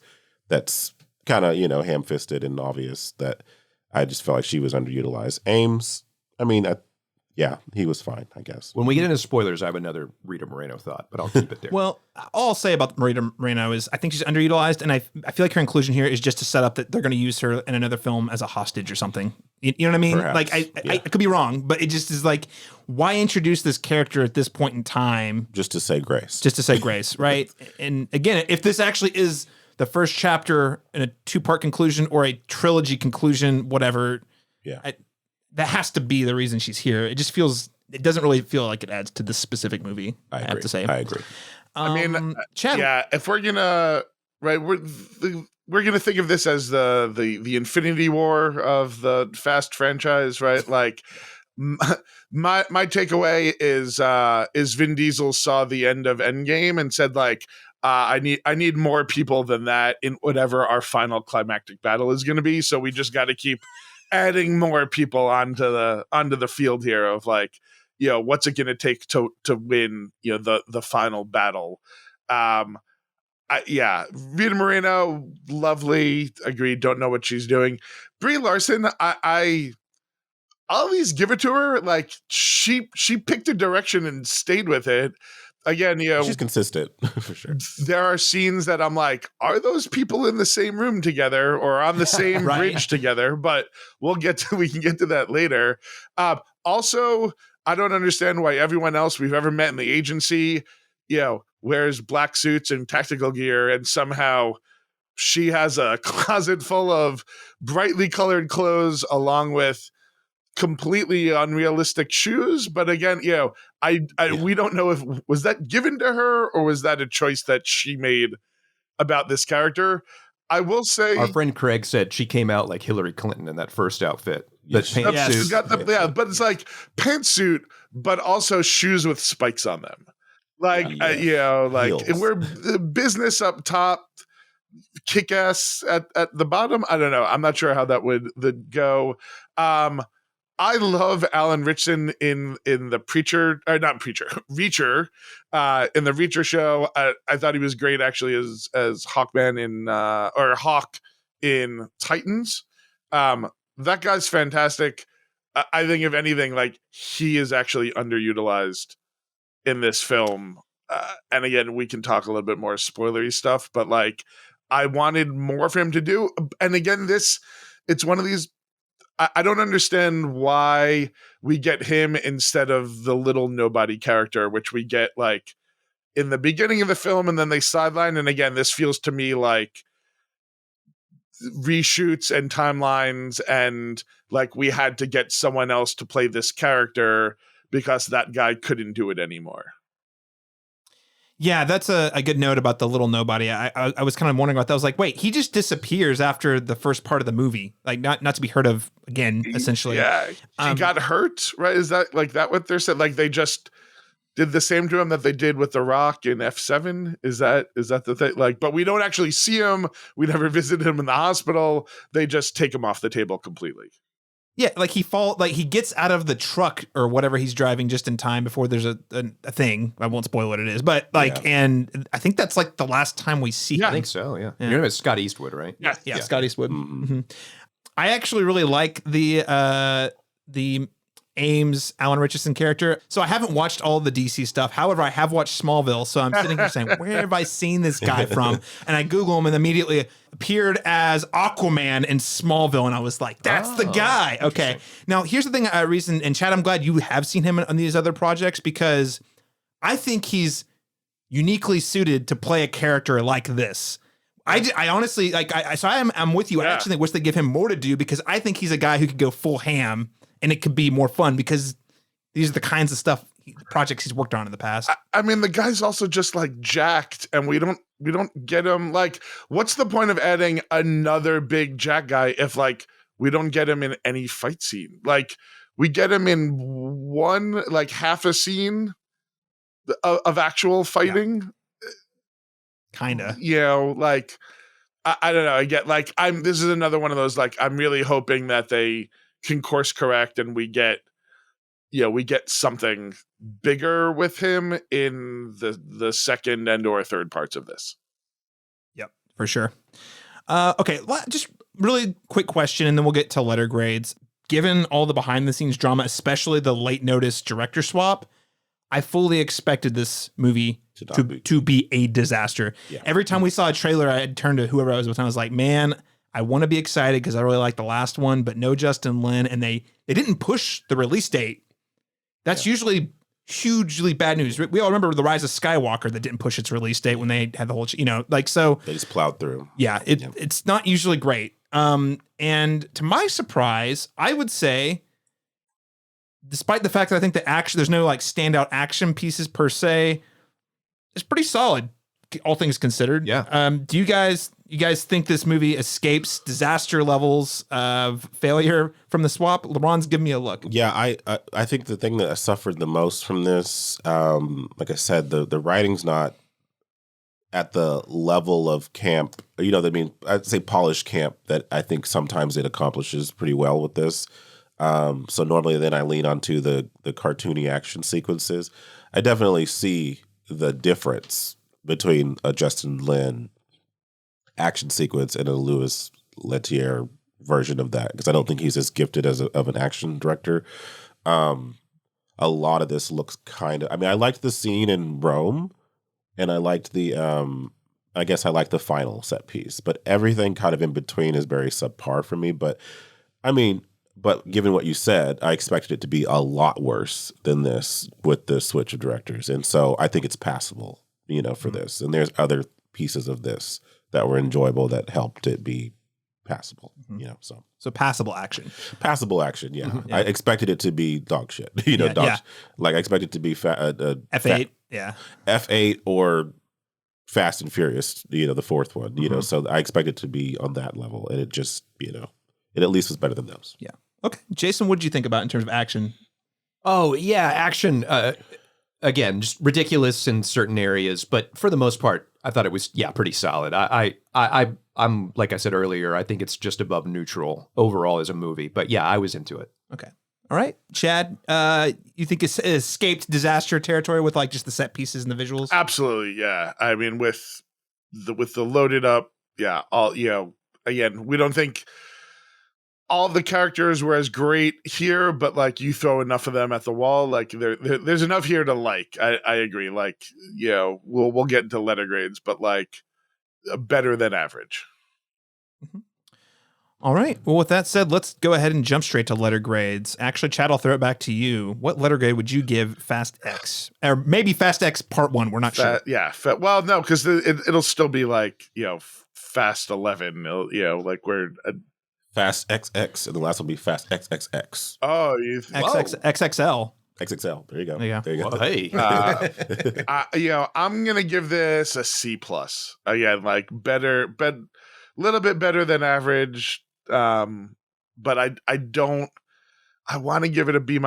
that's kind of, you know, ham-fisted and obvious, that I just felt like she was underutilized. Ames, I mean, yeah, he was fine, I guess. When we get into spoilers, I have another Rita Moreno thought, but I'll keep it there. Well, all I'll say about Rita Moreno is I think she's underutilized, and I feel like her inclusion here is just to set up that they're going to use her in another film as a hostage or something. You know what I mean? Perhaps, like, I could be wrong, but it just is like, why introduce this character at this point in time? Just to say grace. Just to say grace, right? And again, if this actually is the first chapter in a two-part conclusion or a trilogy conclusion, whatever, yeah. That has to be the reason she's here. It just it doesn't really feel like it adds to this specific movie, I have to say. I agree. I mean, Chad, yeah, if we're gonna, right, we're gonna think of this as the Infinity War of the Fast franchise, right? Like, my takeaway is Vin Diesel saw the end of Endgame and said, like, I need more people than that in whatever our final climactic battle is going to be. So we just got to keep adding more people onto the field here of, like, you know, what's it going to take to win, you know, the final battle. Yeah, Rita Moreno, lovely, agreed. Don't know what she's doing. Brie Larson, I always give it to her. Like, she picked a direction and stayed with it. Again, you know, she's consistent for sure. There are scenes that I'm like, are those people in the same room together or on the same right. bridge together? But we can get to that later. Also, I don't understand why everyone else we've ever met in the agency, you know, wears black suits and tactical gear, and somehow she has a closet full of brightly colored clothes along with completely unrealistic shoes. But again, you know, we don't know if was that given to her or was that a choice that she made about this character. I will say our friend Craig said she came out like Hillary Clinton in that first outfit. Yes. The pantsuit. But it's like pantsuit, but also shoes with spikes on them. Like, you know, like Heels. we're the business up top, kick ass at the bottom. I don't know. I'm not sure how that would go. I love Alan Ritchson in the Reacher, in the Reacher show. I thought he was great actually as Hawkman or Hawk in Titans. That guy's fantastic. I think if anything, like, he is actually underutilized in this film. And again, we can talk a little bit more spoilery stuff, but like, I wanted more for him to do. And again, it's one of these, I don't understand why we get him instead of the little nobody character, which we get like in the beginning of the film and then they sideline. And again, this feels to me like reshoots and timelines, and like we had to get someone else to play this character because that guy couldn't do it anymore. Yeah, that's a good note about the little nobody. I was kind of wondering about that. I was like, wait, he just disappears after the first part of the movie, like not to be heard of again, essentially. Yeah, he got hurt, right? Is that what they're saying? Like they just did the same to him that they did with The Rock in F7? Is that the thing? Like, but we don't actually see him. We never visit him in the hospital. They just take him off the table completely. Yeah, like he gets out of the truck or whatever he's driving just in time before there's a thing. I won't spoil what it is, but like, and I think that's like the last time we see him. I think so. Yeah. Your name is Scott Eastwood, right? Yeah. Scott Eastwood. Mm-hmm. I actually really like the Ames, Alan Richardson character. So I haven't watched all the DC stuff. However, I have watched Smallville. So I'm sitting here saying, where have I seen this guy from? And I Google him and immediately appeared as Aquaman in Smallville. And I was like, that's the guy. Okay. Now, here's the thing. Reason, and Chad, I'm glad you have seen him on these other projects because I think he's uniquely suited to play a character like this. I honestly like. I'm with you. I actually wish they give him more to do because I think he's a guy who could go full ham and it could be more fun because these are the kinds of projects he's worked on in the past. I mean, the guy's also just like jacked, and we don't get him. Like, what's the point of adding another big jack guy if like we don't get him in any fight scene? Like, we get him in one like half a scene of actual fighting. Yeah. Kinda. You know, like I don't know. I get like this is another one of those like I'm really hoping that they can course correct and we get something bigger with him in the second and or third parts of this. Yep, for sure. Okay, just really quick question and then we'll get to letter grades. Given all the behind the scenes drama, especially the late notice director swap, I fully expected this movie to be a disaster. Yeah. Every time we saw a trailer, I'd turn to whoever I was with and I was like, man, I want to be excited because I really like the last one, but no Justin Lin. And they didn't push the release date. That's usually hugely bad news. We all remember The Rise of Skywalker that didn't push its release date when they had the whole, so. They just plowed through. Yeah, it's not usually great. And to my surprise, I would say, despite the fact that I think there's no like standout action pieces per se, it's pretty solid, all things considered. Yeah. Do you guys think this movie escapes disaster levels of failure from the swap? LeBron's giving me a look. Yeah, I think the thing that suffered the most from this, like I said, the writing's not at the level of camp. I'd say polished camp that I think sometimes it accomplishes pretty well with this. So normally then I lean onto the cartoony action sequences. I definitely see the difference between a Justin Lin action sequence and a Louis Leterrier version of that because I don't think he's as gifted of an action director. A lot of this looks kind of. I mean, I liked the scene in Rome, and I liked the. I guess I liked the final set piece, but everything kind of in between is very subpar for me. But I mean. But given what you said, I expected it to be a lot worse than this with the switch of directors. And so I think it's passable, for this. And there's other pieces of this that were enjoyable that helped it be passable, So passable action. Passable action, yeah. Mm-hmm, yeah. I expected it to be dog shit, Like I expected it to be F8, F8 or Fast and Furious, the fourth one, So I expected it to be on that level. And it just, it at least was better than those. Yeah. Okay. Jason, what did you think about in terms of action? Oh, yeah. Action, again, just ridiculous in certain areas. But for the most part, I thought it was, pretty solid. I'm like I said earlier, I think it's just above neutral overall as a movie. But yeah, I was into it. Okay. All right. Chad, you think it's escaped disaster territory with like just the set pieces and the visuals? Absolutely. Yeah. I mean, with the loaded up, again, we don't think all the characters were as great here, but like you throw enough of them at the wall, like there's enough here to like. I agree. Like, we'll get into letter grades, but like better than average. Mm-hmm. All right. Well, with that said, let's go ahead and jump straight to letter grades. Actually, Chad, I'll throw it back to you. What letter grade would you give Fast X, or maybe Fast X Part 1? We're not sure. Yeah. Well, no, because it'll still be like Fast 11. Like we're. Fast XX, and the last one will be Fast XXX. Oh, XXL. XXL. There you go. There you go. Well, hey. I'm gonna give this a C+. Again, like better, little bit better than average. But I don't. I want to give it a B-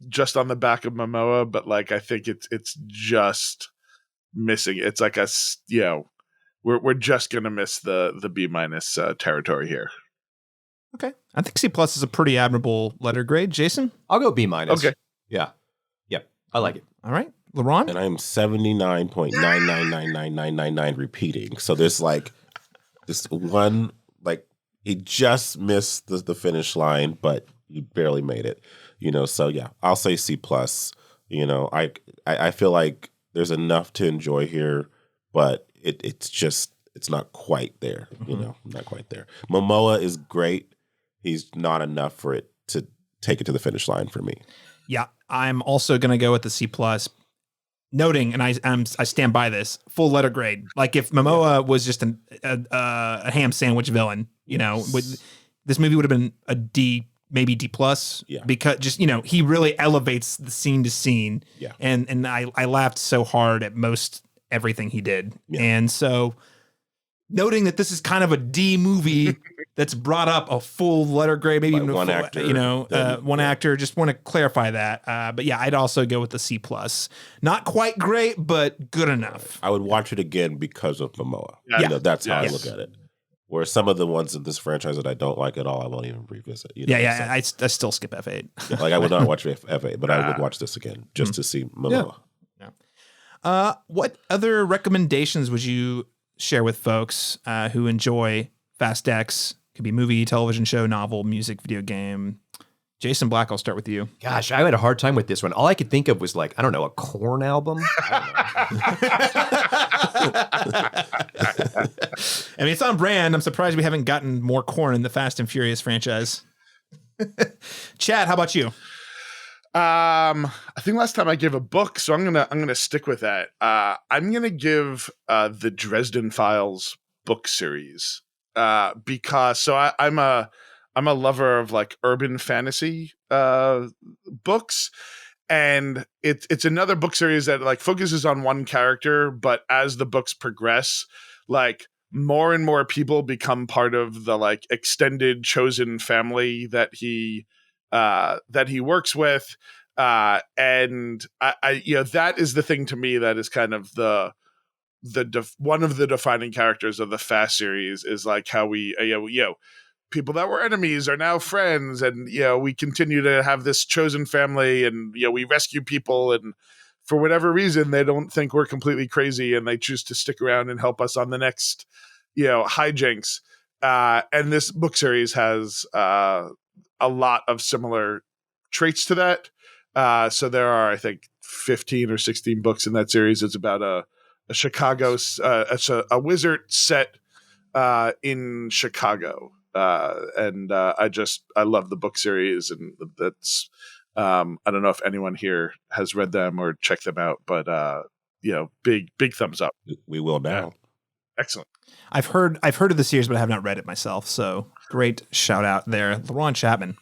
just on the back of Momoa, but like I think it's just missing. It's like we're just gonna miss the B- territory here. Okay. I think C+ is a pretty admirable letter grade. Jason? I'll go B-. Okay. Yeah. Yep. I like it. All right. Laron? And I am 79.9999999 repeating. So there's like this one, like he just missed the finish line, but he barely made it. So yeah, I'll say C+. I feel like there's enough to enjoy here, but it's not quite there, not quite there. Momoa is great. He's not enough for it to take it to the finish line for me. Yeah, I'm also going to go with the C+, noting, and I stand by this, full letter grade. Like if Momoa was just a ham sandwich villain, this movie would have been a D, maybe D+, because just, he really elevates the scene to scene. Yeah. And I laughed so hard at most everything he did. Yeah. And so noting that this is kind of a D movie that's brought up a full letter grade, maybe even one actor, one actor. Just want to clarify that. But yeah, I'd also go with the C+. Not quite great, but good enough. I would watch it again because of Momoa. Yeah. That's how I look at it. Where some of the ones in this franchise that I don't like at all, I won't even revisit. I still skip F8. I would not watch F8, but I would watch this again just to see Momoa. Yeah. What other recommendations would you share with folks who enjoy Fast X? Could be movie, television show, novel, music, video game. Jason Black, I'll start with you. Gosh, I had a hard time with this one. All I could think of was a Korn album. I mean, it's on brand. I'm surprised we haven't gotten more Korn in the Fast and Furious franchise. Chad, how about you? I think last time I gave a book, so I'm gonna stick with that. I'm gonna give the Dresden Files book series because I'm a lover of urban fantasy books, and it's another book series that focuses on one character, but as the books progress, more and more people become part of the extended chosen family that he works with. And I that is the thing to me that is kind of one of the defining characters of the Fast series is how we, people that were enemies are now friends, and we continue to have this chosen family, and we rescue people, and for whatever reason they don't think we're completely crazy, and they choose to stick around and help us on the next hijinks. And this book series has a lot of similar traits to that. So there are, I think, 15 or 16 books in that series. It's about a Chicago, a wizard set in Chicago. And I love the book series, and that's, I don't know if anyone here has read them or checked them out, but big thumbs up. We will now. Yeah. Excellent. I've heard of the series, but I have not read it myself. So great shout out there, Laron Chapman.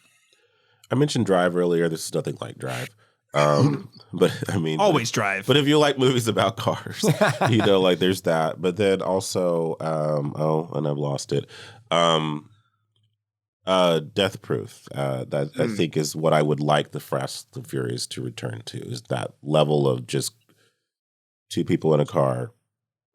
I mentioned Drive earlier. This is nothing like Drive. But I mean, always Drive. But if you like movies about cars, there's that. But then also, and I've lost it. Death Proof. That I think is what I would like the Fast and Furious to return to, is that level of just two people in a car.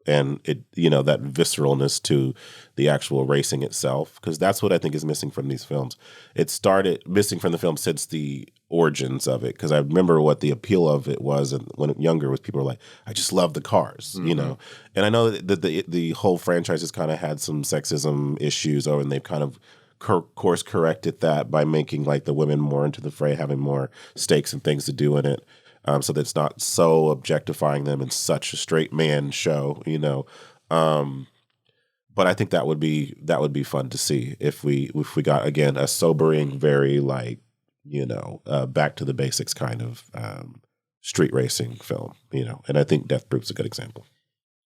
And it, that visceralness to the actual racing itself, because that's what I think is missing from these films. It started missing from the film since the origins of it, because I remember what the appeal of it was, and when younger was people were like, I just love the cars, And I know that the whole franchise has kind of had some sexism issues, and they've kind of course corrected that by making the women more into the fray, having more stakes and things to do in it. So that it's not so objectifying them in such a straight man show, But I think that would be fun to see if we got, again, a sobering, very back to the basics kind of street racing film, And I think Death Proof's a good example.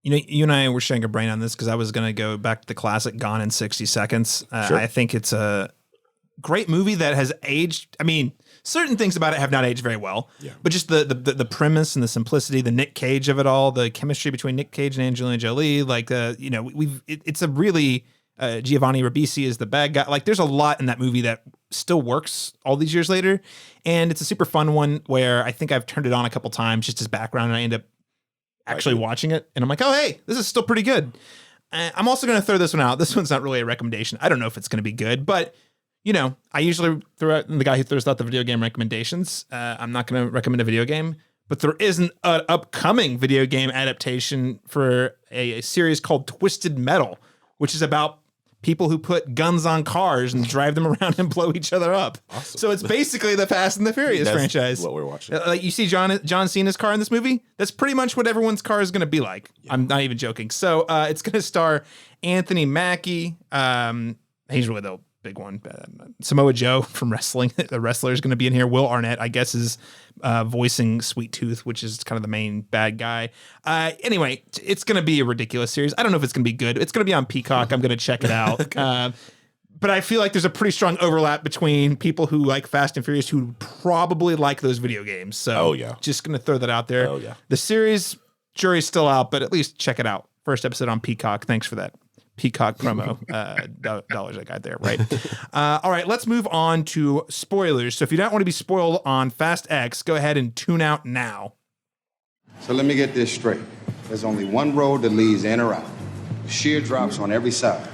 You and I were sharing a brain on this because I was going to go back to the classic Gone in 60 Seconds. Sure. I think it's a great movie that has aged. I mean, certain things about it have not aged very well, but just the premise and the simplicity, the Nick Cage of it all, the chemistry between Nick Cage and Angelina Jolie, it's a really Giovanni Ribisi is the bad guy. There's a lot in that movie that still works all these years later, and it's a super fun one where I think I've turned it on a couple times just as background, and I end up actually watching it, and I'm like, oh hey, this is still pretty good. I'm also going to throw this one out. This one's not really a recommendation. I don't know if it's going to be good, but I usually throw out the guy who throws out the video game recommendations. I'm not going to recommend a video game, but there is an upcoming video game adaptation for a series called Twisted Metal, which is about people who put guns on cars and drive them around and blow each other up. Awesome. So it's basically the Fast and the Furious franchise. What we're watching. Like you see John Cena's car in this movie. That's pretty much what everyone's car is going to be like. Yeah. I'm not even joking. So it's going to star Anthony Mackie. He's really the big one. Samoa Joe from wrestling. The wrestler is going to be in here. Will Arnett, I guess, is voicing Sweet Tooth, which is kind of the main bad guy. Anyway, it's going to be a ridiculous series. I don't know if it's going to be good. It's going to be on Peacock. I'm going to check it out. But I feel like there's a pretty strong overlap between people who like Fast and Furious who probably like those video games. So just going to throw that out there. Oh, yeah. The series, jury's still out, but at least check it out. First episode on Peacock. Thanks for that Peacock promo dollars I got there, right? All right, let's move on to spoilers. So if you don't want to be spoiled on Fast X, go ahead and tune out now. So let me get this straight. There's only one road that leads in or out. Sheer drops on every side.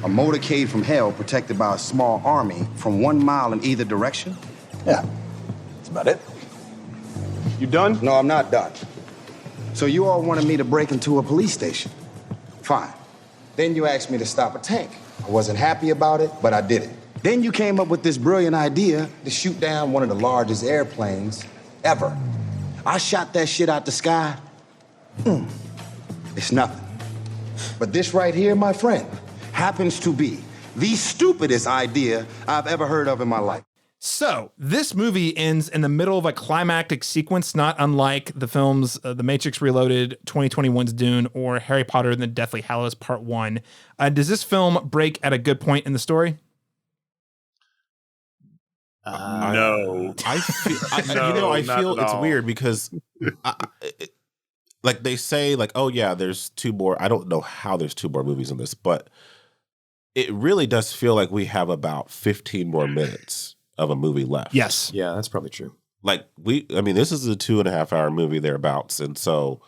A motorcade from hell protected by a small army from 1 mile in either direction? Yeah, that's about it. You done? No, I'm not done. So you all wanted me to break into a police station. Fine. Then you asked me to stop a tank. I wasn't happy about it, but I did it. Then you came up with this brilliant idea to shoot down one of the largest airplanes ever. I shot that shit out the sky. It's nothing. But this right here, my friend, happens to be the stupidest idea I've ever heard of in my life. So this movie ends in the middle of a climactic sequence, not unlike the films The Matrix Reloaded, 2021's Dune, or Harry Potter and the Deathly Hallows Part 1. Does this film break at a good point in the story? No. I feel it's weird because like they say like, oh yeah, there's 2 more. I don't know how there's 2 more movies in this, but it really does feel like we have about 15 more minutes of a movie left. Yes. Yeah, that's probably true. Like this is a 2.5 hour movie thereabouts. And so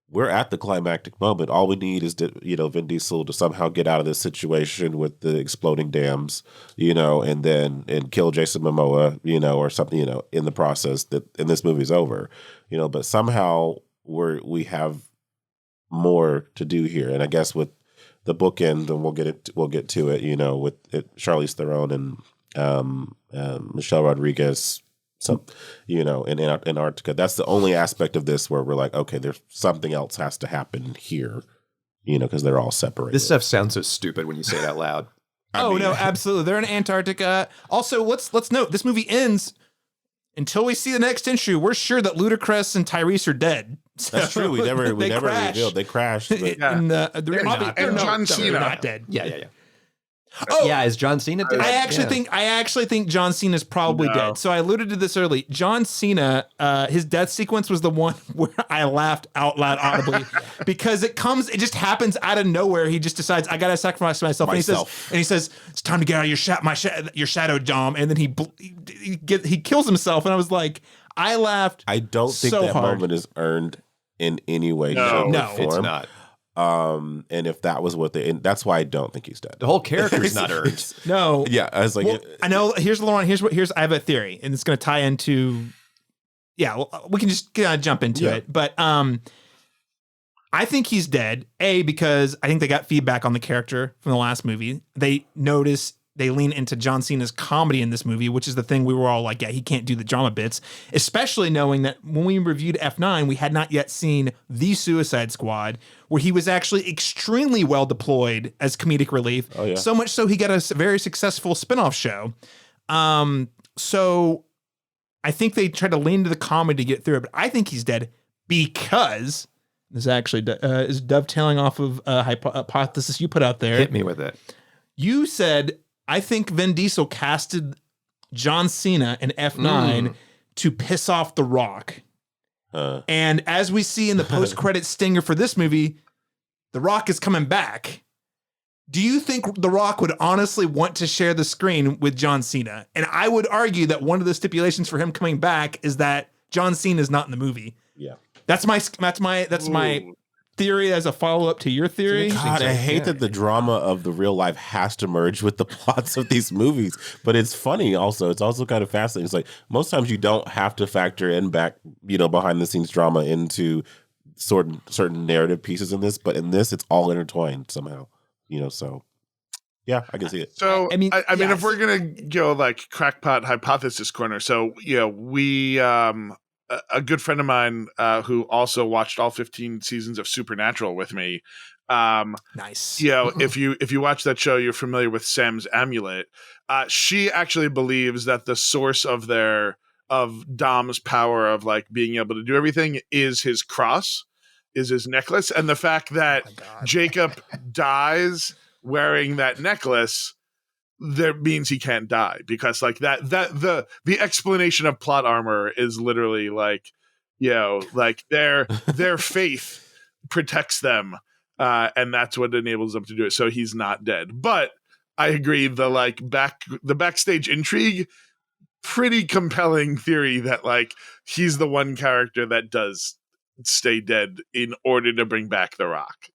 we're at the climactic moment. All we need is Vin Diesel to somehow get out of this situation with the exploding dams, and kill Jason Mamoa, or something, in the process and this movie's over, but somehow we have more to do here. And I guess with the bookend, and we'll get to it, with Charlize Theron and Michelle Rodriguez, in Antarctica. That's the only aspect of this where we're like, okay, there's something else has to happen here, because they're all separated. This stuff sounds so stupid when you say it out loud. No, absolutely. They're in Antarctica. Also, let's note this movie ends until we see the next issue. We're sure that Ludacris and Tyrese are dead. So that's true. We never revealed they crashed. But and John Cena not dead. Yeah. Oh yeah, is John Cena dead? I actually think John Cena is probably dead. So I alluded to this early. John Cena, his death sequence was the one where I laughed out loud audibly because it just happens out of nowhere. He just decides I gotta sacrifice myself. And he says it's time to get out of your shadow, Dom. And then he kills himself. And I was like, I laughed. I don't think so that hard. moment is earned in any way, shape, or form. It's not. And if that was that's why I don't think he's dead. The whole character's not earned. No. Yeah, I was like, I know. Here's Laron. I have a theory, and it's going to tie into. Yeah, we can just jump into it, but I think he's dead. Because I think they got feedback on the character from the last movie. They lean into John Cena's comedy in this movie, which is the thing we were all like, yeah, he can't do the drama bits, especially knowing that when we reviewed F9, we had not yet seen The Suicide Squad, where he was actually extremely well deployed as comedic relief. Oh, yeah. So much so he got a very successful spinoff show. So I think they tried to lean into the comedy to get through it, but I think he's dead because this actually is dovetailing off of a hypothesis you put out there. Hit me with it. You said, I think Vin Diesel casted John Cena in F9 to piss off The Rock. And as we see in the post-credit stinger for this movie, The Rock is coming back. Do you think The Rock would honestly want to share the screen with John Cena? And I would argue that one of the stipulations for him coming back is that John Cena is not in the movie. Yeah. That's my theory as a follow-up to your theory. God, I hate that the drama of the real life has to merge with the plots of these movies. But it's funny also. It's also kind of fascinating. It's like most times you don't have to factor in back, behind the scenes drama into certain narrative pieces in this. But in this, it's all intertwined somehow. So Yeah, I can see it. So I mean, yeah, if we're gonna go like crackpot hypothesis corner, so we a good friend of mine who also watched all 15 seasons of Supernatural with me. Nice. If you watch that show, you're familiar with Sam's amulet. She actually believes that the source of Dom's power of like being able to do everything is his cross, is his necklace, and the fact that Jacob dies wearing that necklace, that means he can't die, because like the explanation of plot armor is literally like, like their faith protects them, and that's what enables them to do it. So he's not dead. But I agree, the backstage intrigue, pretty compelling theory that like he's the one character that does stay dead in order to bring back The Rock.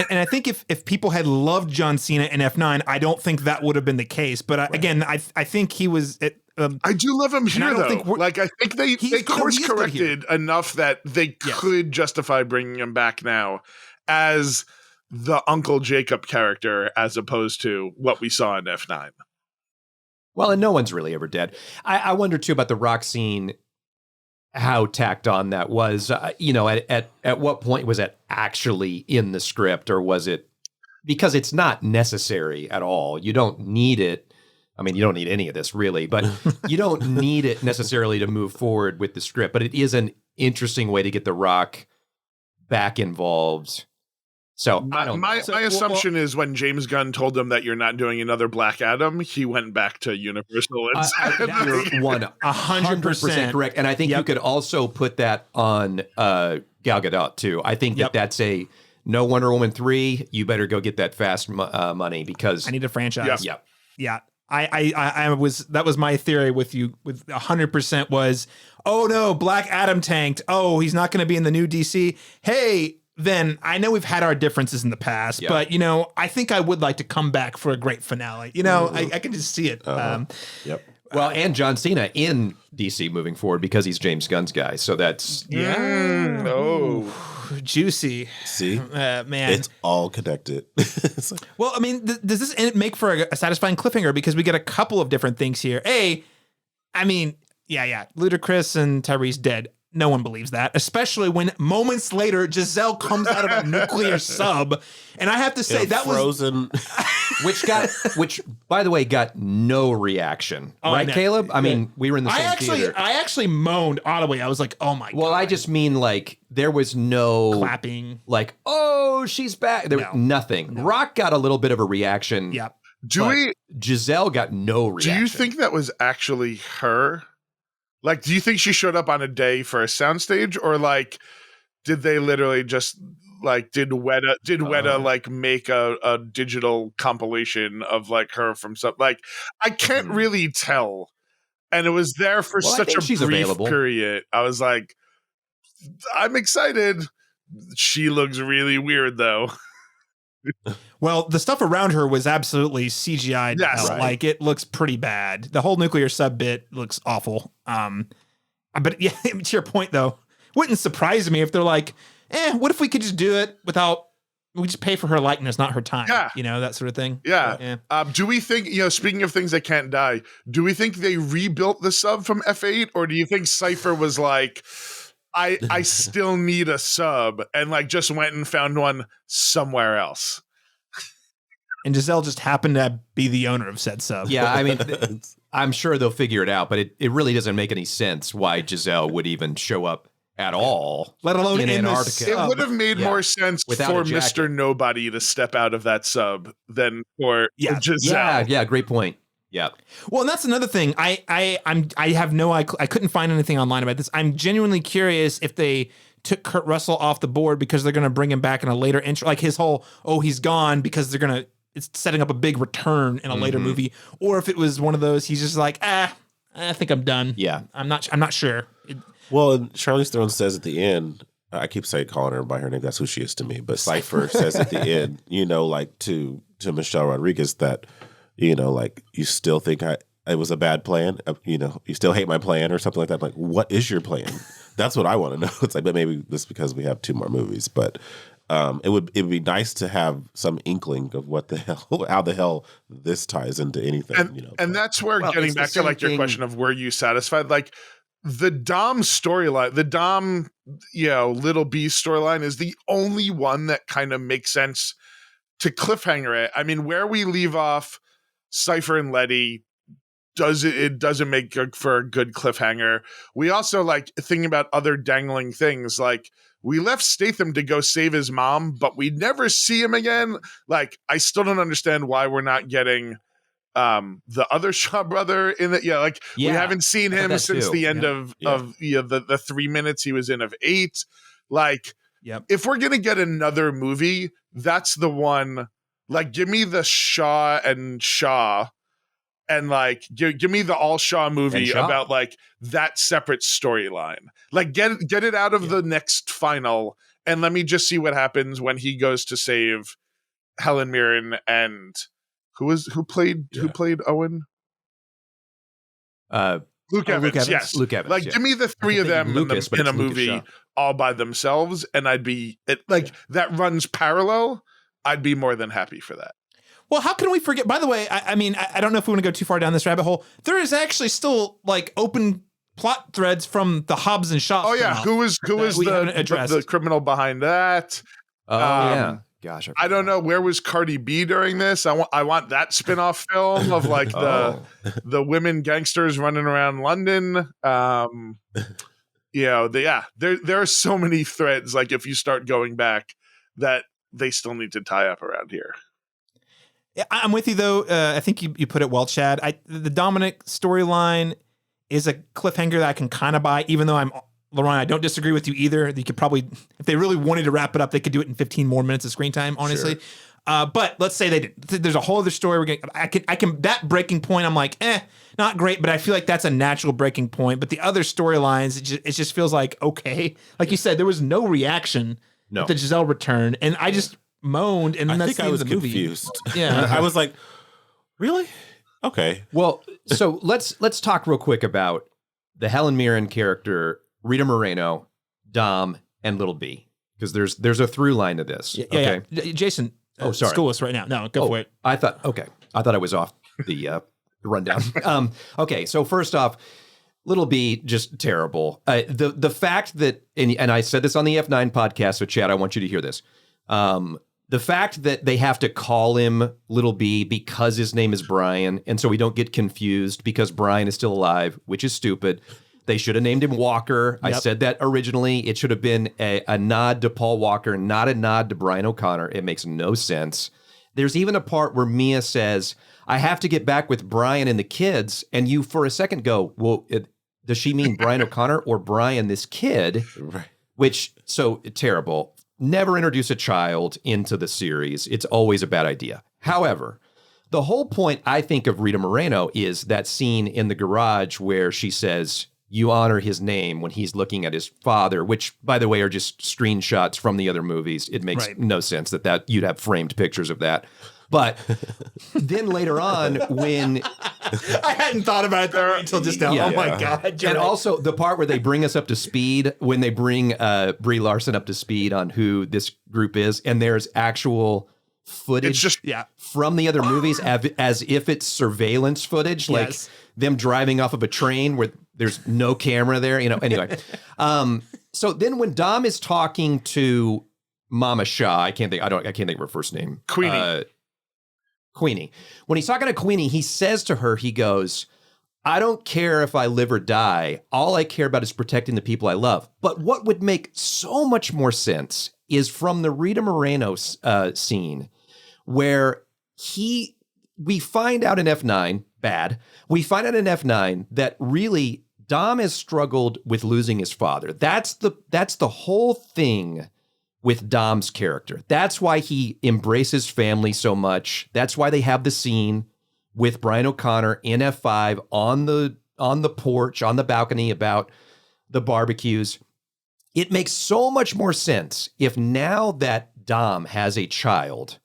And I think if people had loved John Cena in F9, I don't think that would have been the case. But again, I think he was. I do love him here, though. I think they course corrected enough that they could justify bringing him back now as the Uncle Jacob character, as opposed to what we saw in F9. Well, and no one's really ever dead. I wonder too about the Rock scene. How tacked on that was, at what point was it actually in the script, or was it because it's not necessary at all? You don't need it. I mean, you don't need any of this really, but you don't need it necessarily to move forward with the script. But it is an interesting way to get The Rock back involved. So my assumption is when James Gunn told him that you're not doing another Black Adam, he went back to Universal and said, you're 100% correct. And I think you could also put that on Gal Gadot too. I think that's a no Wonder Woman 3. You better go get that fast money, because I need a franchise. Yep. Yeah. That was my theory with you with 100% was, oh no, Black Adam tanked. Oh, he's not going to be in the new DC. Hey, Vin, I know we've had our differences in the past, but I think I would like to come back for a great finale. I can just see it. Yep. Well, and John Cena in DC moving forward, because he's James Gunn's guy. So that's juicy. See, man, it's all connected. Well, I mean, does this make for a satisfying cliffhanger? Because we get a couple of different things here. Ludacris and Tyrese dead. No one believes that, especially when moments later Giselle comes out of a nuclear sub, and I have to say that frozen. which by the way got no reaction, right, Caleb? I mean, we were in the same theater. I actually moaned audibly. I was like, "Oh my god!" Well, I just mean like there was no clapping, like, "Oh, she's back." There was nothing. No. Rock got a little bit of a reaction. Yep. Giselle got no reaction. Do you think that was actually her? Like, do you think she showed up on a day for a soundstage, or like, did they literally just like did Weta like make a digital compilation of like her from something? Like, I can't really tell, and it was there for such a brief period. I was like, I'm excited. She looks really weird though. Well, the stuff around her was absolutely CGI'd. Yes, right. Like, it looks pretty bad. The whole nuclear sub bit looks awful. But yeah, to your point though, wouldn't surprise me if they're like, what if we could just do it without, we just pay for her likeness, not her time. Yeah. That sort of thing. Yeah. Do we think, speaking of things that can't die, do we think they rebuilt the sub from F8, or do you think Cypher was like, I still need a sub, and like just went and found one somewhere else? And Giselle just happened to be the owner of said sub. Yeah, I mean, I'm sure they'll figure it out, but it really doesn't make any sense why Giselle would even show up at all, let alone in Antarctica. It would have made more sense for Mr. Nobody to step out of that sub than for Giselle. Yeah, great point. Yeah. Well, and that's another thing. I couldn't find anything online about this. I'm genuinely curious if they took Kurt Russell off the board because they're going to bring him back in a later intro, like his whole, he's gone because it's setting up a big return in a later movie, or if it was one of those, he's just like, I think I'm done. Yeah. I'm not sure. Well, Charlize Theron says at the end, I keep calling her by her name. That's who she is to me. But Cypher says at the end, like to Michelle Rodriguez that, like, you still think it was a bad plan? You still hate my plan or something like that? Like, what is your plan? That's what I want to know. It's like, but maybe this because we have 2 more movies. But it would be nice to have some inkling of what the hell, how the hell this ties into anything. And that's where getting back to like your question of were you satisfied? Like the Dom storyline, the Dom, Little B storyline is the only one that kind of makes sense to cliffhanger it. I mean, where we leave off Cypher and Letty doesn't make for a good cliffhanger. We also like thinking about other dangling things. Like we left Statham to go save his mom, but we never see him again. Like I still don't understand why we're not getting the other Shaw brother in that. We haven't seen him since the end of the 3 minutes he was in of 8. Like if we're gonna get another movie, that's the one. Like give me the Shaw and Shaw. And like, give me the all Shaw movie about like that separate storyline. Like, get it out of the next final, and let me just see what happens when he goes to save Helen Mirren and who played Owen. Luke Evans. Yes, Luke Evans. Like, give me the 3 of them in a movie all by themselves, and I'd be that runs parallel. I'd be more than happy for that. Well, how can we forget? By the way, I mean, I don't know if we want to go too far down this rabbit hole. There is actually still like open plot threads from the Hobbs and Shaw. Oh yeah, who was the criminal behind that? Oh yeah, gosh, I don't know. Where was Cardi B during this? I want that spin-off film of like the women gangsters running around London. There are so many threads. Like if you start going back, that they still need to tie up around here. I'm with you though. I think you put it well, Chad. The Dominic storyline is a cliffhanger that I can kind of buy, even though Laron, I don't disagree with you either. You could probably, if they really wanted to wrap it up, they could do it in 15 more minutes of screen time, honestly. Sure. But let's say they did. There's a whole other story. I can that breaking point. I'm like, not great, but I feel like that's a natural breaking point. But the other storylines, it just feels like okay. Like you said, there was no reaction at the Giselle return, and I just moaned, and then that's the end of the movie. Confused. Yeah, I was like, really? Okay. Well, so let's talk real quick about the Helen Mirren character, Rita Moreno, Dom, and Little B, because there's a through line to this. Yeah. Jason, sorry, school us right now. No, go for it. I thought I was off the rundown. Okay, so first off, Little B, just terrible. The fact that, and I said this on the F9 podcast, so Chad, I want you to hear this. The fact that they have to call him Little B because his name is Brian, and so we don't get confused because Brian is still alive, which is stupid. They should have named him Walker. Yep. I said that originally. It should have been a nod to Paul Walker, not a nod to Brian O'Connor. It makes no sense. There's even a part where Mia says, I have to get back with Brian and the kids, and you for a second go, well, does she mean Brian O'Connor or Brian, this kid? Right. Which, so terrible. Never introduce a child into the series. It's always a bad idea. However, the whole point, I think, of Rita Moreno is that scene in the garage where she says, you honor his name when he's looking at his father, which, by the way, are just screenshots from the other movies. It makes no sense that you'd have framed pictures of that. But then later on, when I hadn't thought about it there until just now. Oh my God. And also the part where they bring us up to speed, when they bring Brie Larson up to speed on who this group is, and there's actual footage from the other movies as if it's surveillance footage, like them driving off of a train where there's no camera there, anyway. So then when Dom is talking to Mama Shaw, I can't think of her first name. Queenie. When he's talking to Queenie, he says to her, he goes, I don't care if I live or die. All I care about is protecting the people I love. But what would make so much more sense is from the Rita Moreno scene where we find out in F9, we find out in F9 that really Dom has struggled with losing his father. That's the whole thing with Dom's character. That's why he embraces family so much. That's why they have the scene with Brian O'Connor in F5 on the porch, on the balcony about the barbecues. It makes so much more sense if now that Dom has a child,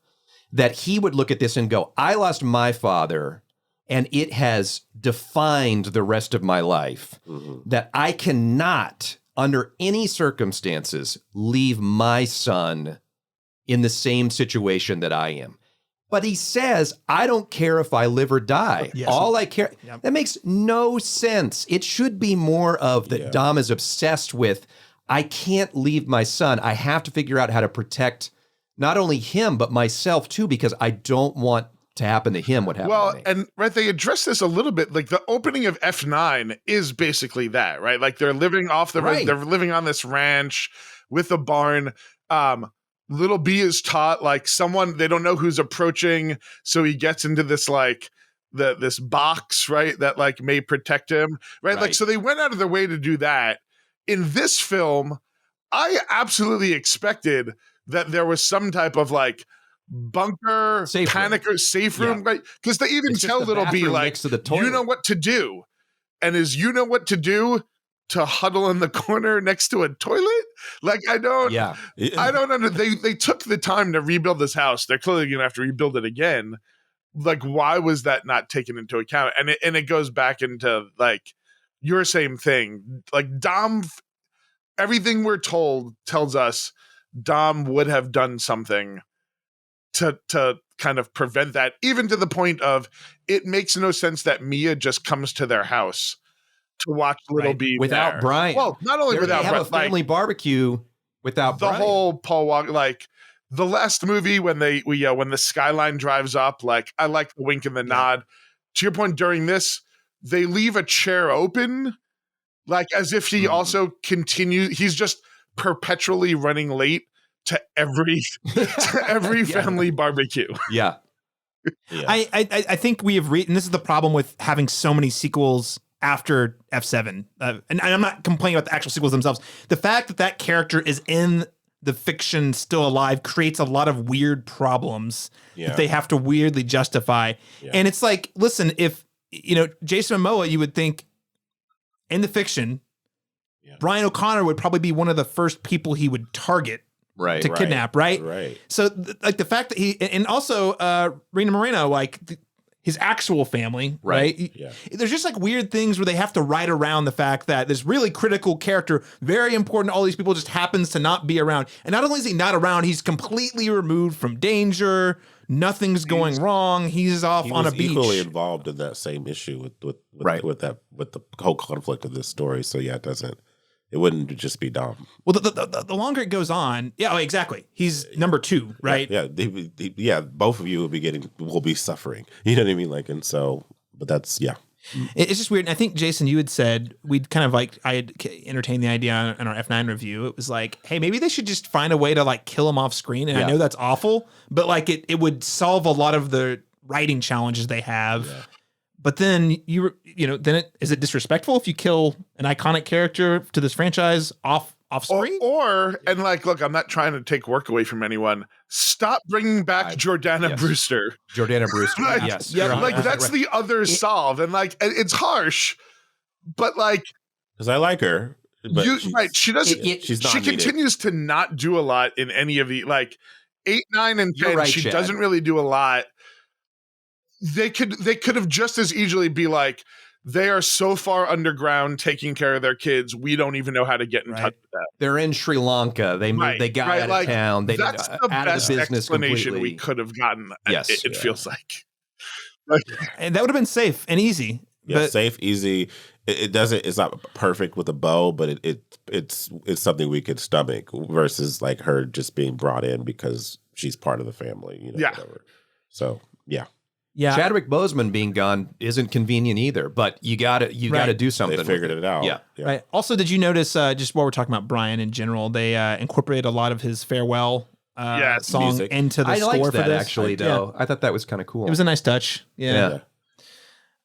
that he would look at this and go, I lost my father and it has defined the rest of my life, that I cannot, under any circumstances, leave my son in the same situation that I am. But he says, I don't care if I live or die. Yes. All I care. Yep. That makes no sense. It should be more of that Dom is obsessed with, I can't leave my son. I have to figure out how to protect not only him, but myself too, because I don't want to happen to him what happened to me. And right, they address this a little bit. Like the opening of F9 is basically that, right? Like they're living off the they're living on this ranch with a barn. Little B is taught like someone, they don't know who's approaching, so he gets into this like this box, right, that like may protect him, right? Like so they went out of their way to do that. In this film, I absolutely expected that there was some type of like bunker, safe panic room. Or safe room, right? Because they even tell Little B like, you know what to do, and you know what to do to huddle in the corner next to a toilet. Like I don't under. They took the time to rebuild this house. They're clearly going to have to rebuild it again. Like why was that not taken into account? And it goes back into like your same thing. Like Dom, everything we're told tells us Dom would have done something to kind of prevent that, even to the point of it makes no sense that Mia just comes to their house to watch Little B without there. Brian. Well, not only without Brian, have a family barbecue without the Brian. whole Paul Walker, like the last movie when when the skyline drives up, like I like the wink and the nod. To your point, during this, they leave a chair open, like as if he also continues. He's just perpetually running late to every family barbecue. Yeah. I think we have and this is the problem with having so many sequels after F7. And I'm not complaining about the actual sequels themselves. The fact that character is in the fiction still alive creates a lot of weird problems that they have to weirdly justify. And it's like, listen, if, Jason Mamoa, you would think in the fiction, Brian O'Connor would probably be one of the first people he would target to kidnap, right? Right. So like the fact that and also Rena Moreno, like his actual family, right? Yeah. There's just like weird things where they have to write around the fact that this really critical character, very important to all these people, just happens to not be around. And not only is he not around, he's completely removed from danger. Nothing's going wrong. He's off on a beach. Equally involved in that same issue with the whole conflict of this story. So it wouldn't just be Dom. Well, the longer it goes on, exactly. He's number 2, right? Yeah, both of you will be suffering. You know what I mean? Like, and so, but that's It's just weird. And I think, Jason, you had said we'd kind of like, I had entertained the idea in our F9 review. It was like, hey, maybe they should just find a way to like kill him off screen. And I know that's awful, but like it would solve a lot of the writing challenges they have. Yeah. But then is it disrespectful if you kill an iconic character to this franchise off screen? Or look, I'm not trying to take work away from anyone. Stop bringing back Jordana Brewster. Jordana Brewster. Yes. That's the other solve. And it's harsh, but because I like her. But she doesn't. She continues to not do a lot in any of the 8, 9, and 10. She Chad. Doesn't really do a lot. They could have just as easily be like, they are so far underground taking care of their kids, we don't even know how to get in touch with them. They're in Sri Lanka. They moved. They got out of town. That's the best explanation completely. We could have gotten. Yes, it feels like. And that would have been safe and easy. Yeah, safe, easy. It doesn't. It's not perfect with a bow, but it's something we could stomach versus like her just being brought in because she's part of the family. Whatever. So yeah. Yeah, Chadwick Boseman being gone isn't convenient either, but you got to do something. They figured it out. Yeah. Right. Also, did you notice just while we're talking about Brian in general, they incorporated a lot of his farewell song music into the I score liked for that, this. actually, though. I thought that was kind of cool. It was a nice touch. Yeah.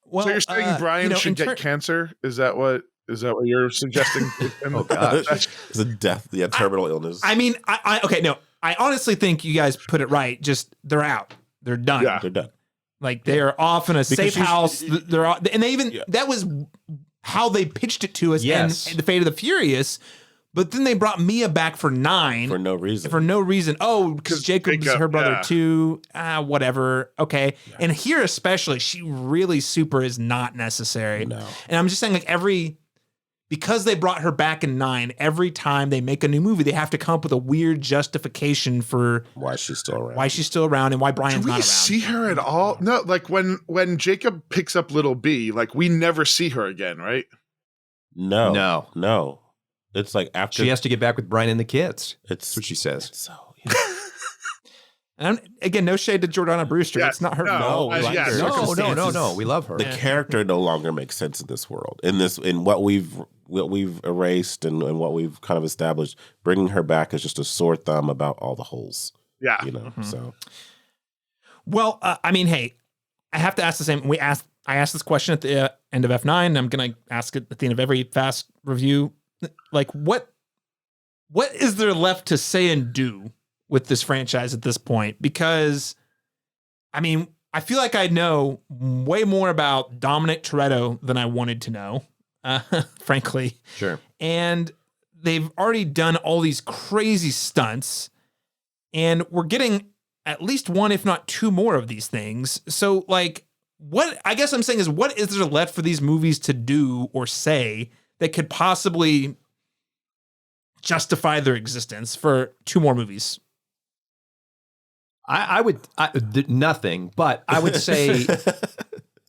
Well, so you're saying Brian should get cancer? Is that what you're suggesting? Oh gosh, it's a death. Yeah, terminal illness. I mean, okay, no, I honestly think you guys put it right. Just they're out. They're done. Yeah, they're done. Like they are off in a safe house. They're off, and they even that was how they pitched it to us. Yes. And the Fate of the Furious. But then they brought Mia back for 9 for no reason. Oh, because Jacob's her brother too. Whatever. Okay. Yeah. And here especially, she really super is not necessary. No. And I'm just saying, like because they brought her back in 9, every time they make a new movie, they have to come up with a weird justification for why she's still around. And why Brian's Do not we around. see her at all? No, like when Jacob picks up little B, like we never see her again, right? No. It's like after She has to get back with Brian and the kids. That's what she says. So And again, no shade to Jordana Brewster. Yeah, It's not her. no, fault. yeah, Like, No. We love her. the character no longer makes sense in this world. In what we've erased and what we've kind of established, bringing her back is just a sore thumb about all the holes. Yeah. So Well, I mean, hey, I have to ask the same. I asked this question at the end of F9. And I'm going to ask it at the end of every Fast review. Like, what is there left to say and do with this franchise at this point? Because, I mean, I feel like I know way more about Dominic Toretto than I wanted to know, frankly. Sure. And they've already done all these crazy stunts, and we're getting at least one, if not two more of these things. So, like, what I guess I'm saying is, what is there left for these movies to do or say that could possibly justify their existence for two more movies? I would nothing, but I would say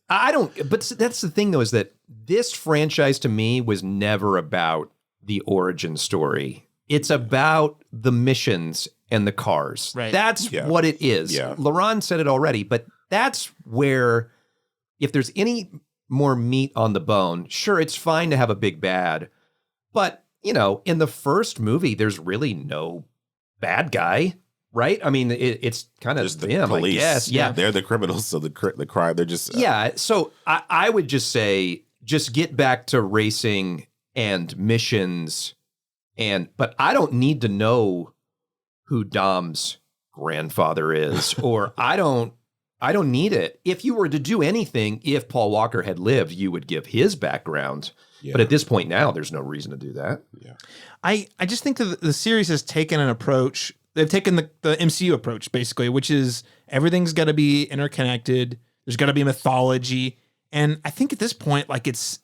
I don't. But that's the thing, though, is that this franchise to me was never about the origin story. It's about the missions and the cars. Right. That's what it is. Yeah. Laron said it already, but that's where, if there's any more meat on the bone, sure, it's fine to have a big bad, but in the first movie, there's really no bad guy. Right? I mean, it's kind of just the them, police. I guess. Yeah. They're the criminals, so the crime, they're just... Yeah, so I would just say, just get back to racing and missions, but I don't need to know who Dom's grandfather is, or I don't need it. If you were to do anything, if Paul Walker had lived, you would give his background. Yeah. But at this point now, there's no reason to do that. Yeah. I just think that the series has taken an approach. They've taken the MCU approach, basically, which is everything's got to be interconnected. There's got to be mythology. And I think at this point, like, it's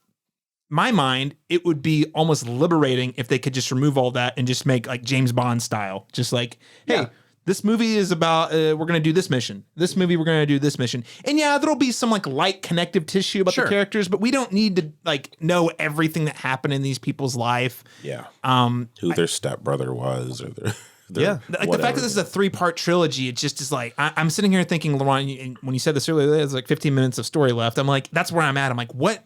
my mind, it would be almost liberating if they could just remove all that and just make like James Bond style. Just like, hey, this movie is about, we're going to do this mission. This movie, we're going to do this mission. And yeah, there'll be some like light connective tissue about the characters, but we don't need to like know everything that happened in these people's life. Yeah. Who their stepbrother was, or their... Like the fact that this is a 3-part trilogy, it just is like, I'm sitting here thinking, Laron, when you said this earlier, there's like 15 minutes of story left. I'm like, that's where I'm at. I'm like, what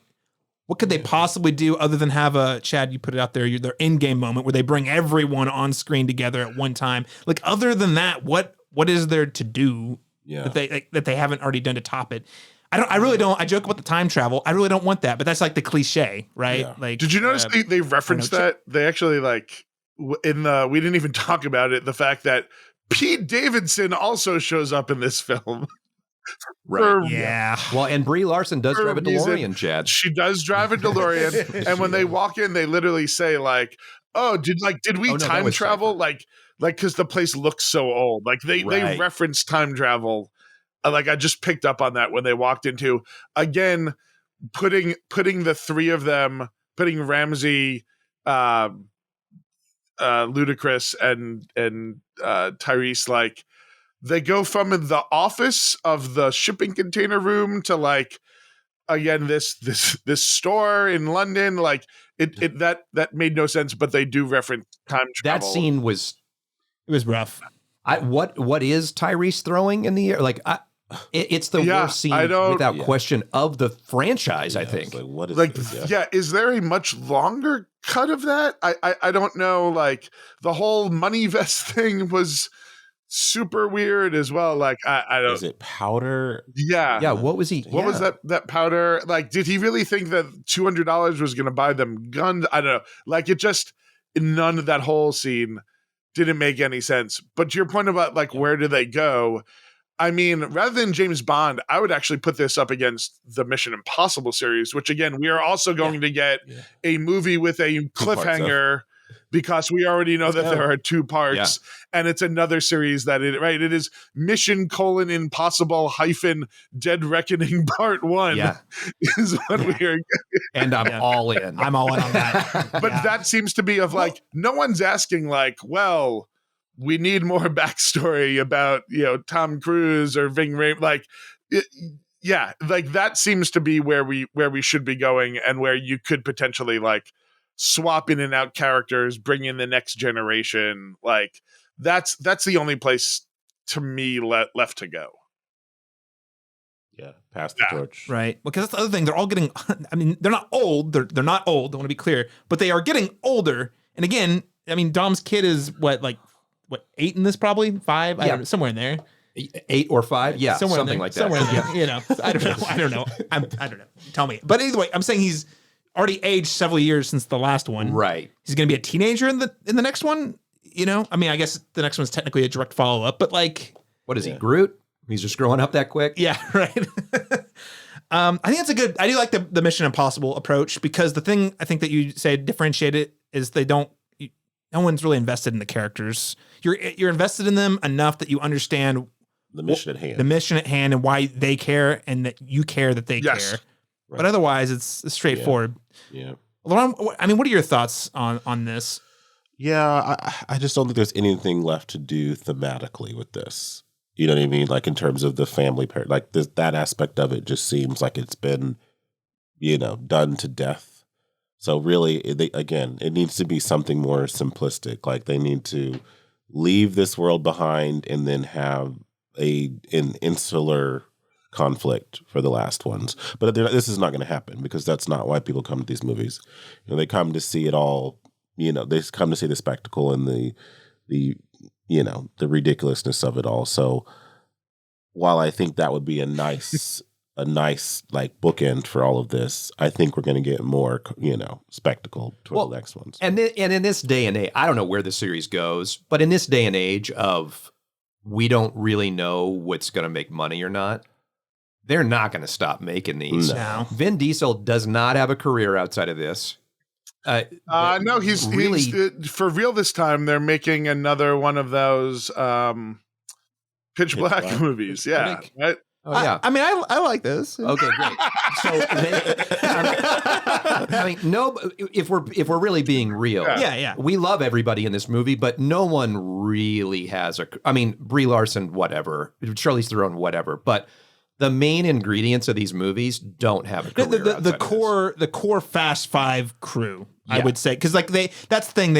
could they possibly do other than have a, Chad, you put it out there, their in-game moment where they bring everyone on screen together at one time. Like, other than that, what is there to do that they haven't already done to top it? I really don't. I joke about the time travel. I really don't want that, but that's like the cliche, right? Yeah. Like, did you notice they referenced that? They actually like, we didn't even talk about it, the fact that Pete Davidson also shows up in this film. Right. Yeah. Well, and Brie Larson does drive a DeLorean, Chad. She does drive a DeLorean. And when they walk in, they literally say like, oh, did we time travel? Like, cause the place looks so old. Like they reference time travel. Like I just picked up on that when they walked into, again, putting the three of them, putting Ramsey, Ludacris and Tyrese, like they go from the office of the shipping container room to like, again, this store in London. Like it that made no sense, but they do reference time travel. That scene was rough. What is Tyrese throwing in the air? Like it's the worst scene without question of the franchise. I think. Like, what is like this? is there a much longer cut of that? I don't know. Like the whole money vest thing was super weird as well. Like I don't. Is it powder? Yeah. What was he? What was that powder? Like, did he really think that $200 was going to buy them guns? I don't know. Like, it just, none of that whole scene didn't make any sense. But to your point about like, where do they go? I mean, rather than James Bond, I would actually put this up against the Mission Impossible series, which again, we are also going to get a movie with a cliffhanger because we already know that there are 2 parts, and it's another series that it is Mission: Impossible - Dead Reckoning Part 1 is what we are. And I'm all in. I'm all in on that. But that seems to be of like, no one's asking like, well, we need more backstory about, Tom Cruise or Ving Rhames. Like, like that seems to be where we should be going, and where you could potentially like swap in and out characters, bring in the next generation. Like that's the only place to me left to go. Yeah, pass the torch. Right. Because that's the other thing. They're all getting, I mean, they're not old. They're not old. I want to be clear. But they are getting older. And again, I mean, Dom's kid is what, 8 in this probably? 5? I don't know, somewhere in there. 8 or 5? Yeah, something like that. Somewhere in there. I don't know. I don't know. I don't know. Tell me. But either way, I'm saying he's already aged several years since the last one. Right. He's going to be a teenager in the next one. I mean, I guess the next one's technically a direct follow-up, but like... What is he, Groot? He's just growing up that quick? Yeah, right. I think that's a good... I do like the Mission Impossible approach, because the thing I think that you say differentiate it is no one's really invested in the characters. You're invested in them enough that you understand the mission at hand. The mission at hand and why they care, and that you care that they care. Right. But otherwise, it's straightforward. Yeah. Laron, I mean, what are your thoughts on this? Yeah, I just don't think there's anything left to do thematically with this. You know what I mean? Like in terms of the family part, like that aspect of it just seems like it's been, done to death. So really, it needs to be something more simplistic. Like they need to leave this world behind and then have an insular conflict for the last ones. But this is not going to happen, because that's not why people come to these movies. They come to see it all. They come to see the spectacle and the ridiculousness of it all. So while I think that would be a nice like bookend for all of this, I think we're going to get more, spectacle toward the next ones. And in this day and age, I don't know where the series goes, but in this day and age of we don't really know what's going to make money or not, they're not going to stop making these. No. Vin Diesel does not have a career outside of this. No, he's for real this time. They're making another one of those Pitch Black movies. Yeah, right. Oh yeah. I mean, I like this. Okay, great. So, I mean, no. If we're really being real, yeah, we love everybody in this movie, but no one really has a. I mean, Brie Larson, whatever. Charlize Theron, whatever. But the main ingredients of these movies don't have a career. The core Fast Five crew, I would say, because like that's the thing,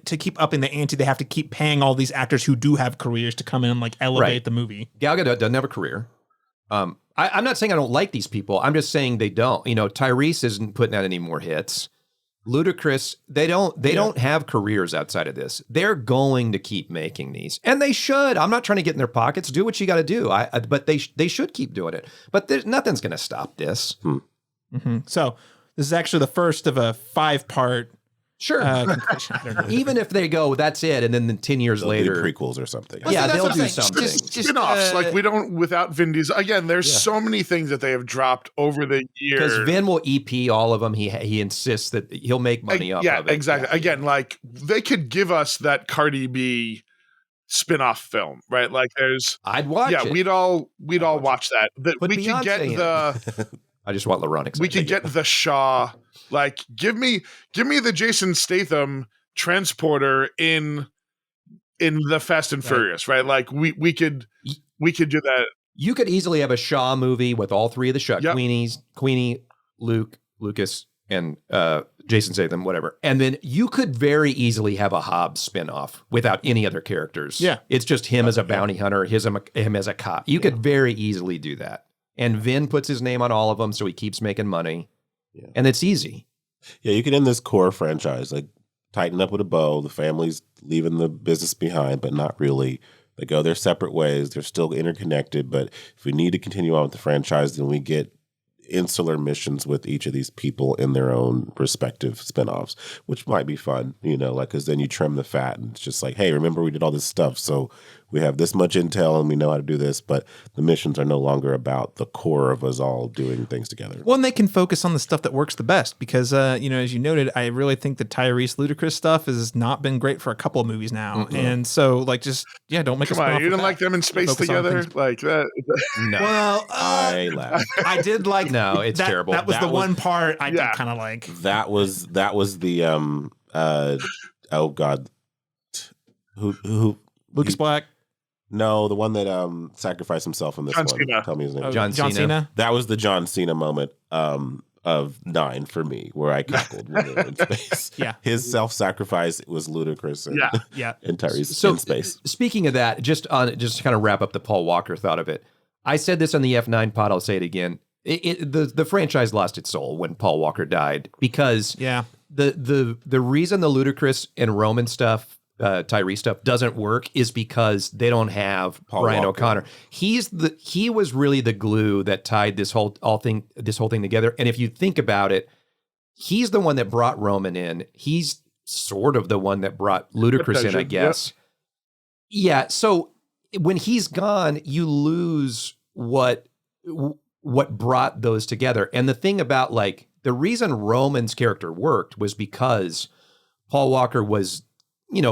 to keep upping the ante, they have to keep paying all these actors who do have careers to come in and like elevate the movie. Gal Gadot doesn't have a career. I'm not saying I don't like these people. I'm just saying they don't. Tyrese isn't putting out any more hits. Ludacris, they don't have careers outside of this. They're going to keep making these, and they should. I'm not trying to get in their pockets. Do what you got to do. But they should keep doing it. But nothing's going to stop this. Mm-hmm. So this is actually the first of a 5-part. Sure. I don't know. Even if they go, that's it, and then 10 years They'll later, do prequels or something. Yeah, that's they'll what I'm do saying. something. Just Spin-offs, like we don't without Vin Diesel. Again, there's so many things that they have dropped over the years. Because Vin will EP all of them. He insists that he'll make money off of it. Yeah, exactly. Again, like they could give us that Cardi B spin-off film, right? Like I'd watch it. Yeah, we'd all watch that. Put We could get Beyonce I just want Laron. We could get the Shaw. Like, give me the Jason Statham transporter in the Fast and Furious, right? Like we could do that. You could easily have a Shaw movie with all 3 of the Shaw Queenie, Luke, Lucas, and Jason Statham, whatever. And then you could very easily have a Hobbs spinoff without any other characters. Yeah. It's just him as a bounty hunter, him as a cop. You could very easily do that. And Vin puts his name on all of them, so he keeps making money. Yeah. And it's easy. Yeah, you can end this core franchise, like tighten up with a bow. The family's leaving the business behind, but not really. They go their separate ways. They're still interconnected, but if we need to continue on with the franchise, then we get insular missions with each of these people in their own respective spinoffs, which might be fun, like, because then you trim the fat and it's just like, hey, remember we did all this stuff, so we have this much intel and we know how to do this, but the missions are no longer about the core of us all doing things together. Well, and they can focus on the stuff that works the best because, you know, as you noted, I really think the Tyrese Ludacris stuff has not been great for a couple of movies now. Mm-hmm. And so, like, just, don't make Come on, you didn't like them in space together? Like that? No. Well, I laughed. I did like No, it's that, terrible. That was the one part I did kind of like. That was the, oh God. Who Lucas Black? No, the one that sacrificed himself in this John one. Cena. Tell me his name. John Cena. That was the John Cena moment of 9 for me, where I cackled when they were in space. Yeah. His self-sacrifice was ludicrous and Tyrese in space. Speaking of that, just to kind of wrap up the Paul Walker thought of it, I said this on the F9 pod, I'll say it again. The franchise lost its soul when Paul Walker died because the reason the Ludacris and Roman stuff, Tyrese stuff doesn't work is because they don't have Brian O'Connor. He was really the glue that tied this whole thing together. And if you think about it, he's the one that brought Roman in. He's sort of the one that brought Ludacris in, I guess. Yep. Yeah. So when he's gone, you lose what brought those together. And the thing about like the reason Roman's character worked was because Paul Walker was,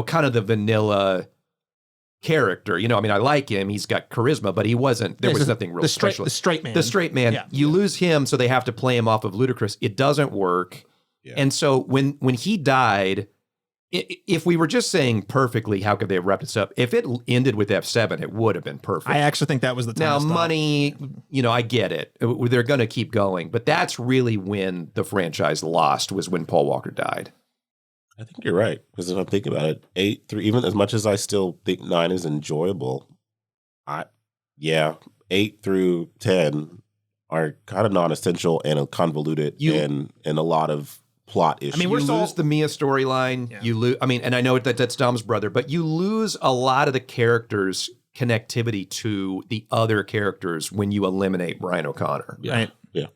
kind of the vanilla character. I mean, I like him. He's got charisma, but he wasn't, there was nothing real special. The straight man. The straight man. Yeah. You lose him, so they have to play him off of Ludacris. It doesn't work. Yeah. And so when he died, if we were just saying perfectly, how could they have wrapped this up? If it ended with F7, it would have been perfect. I actually think that was the time. Now, money, I get it. They're going to keep going. But that's really when the franchise lost, was when Paul Walker died. I think you're right. Because if I'm thinking about it, 8 through, even as much as I still think 9 is enjoyable, 8 through 10 are kind of non-essential and convoluted and a lot of plot issues. I mean, you lose the Mia storyline. Yeah. You lose. I mean, and I know that's Dom's brother, but you lose a lot of the characters' connectivity to the other characters when you eliminate Brian O'Connor. Yeah. Right. Yeah.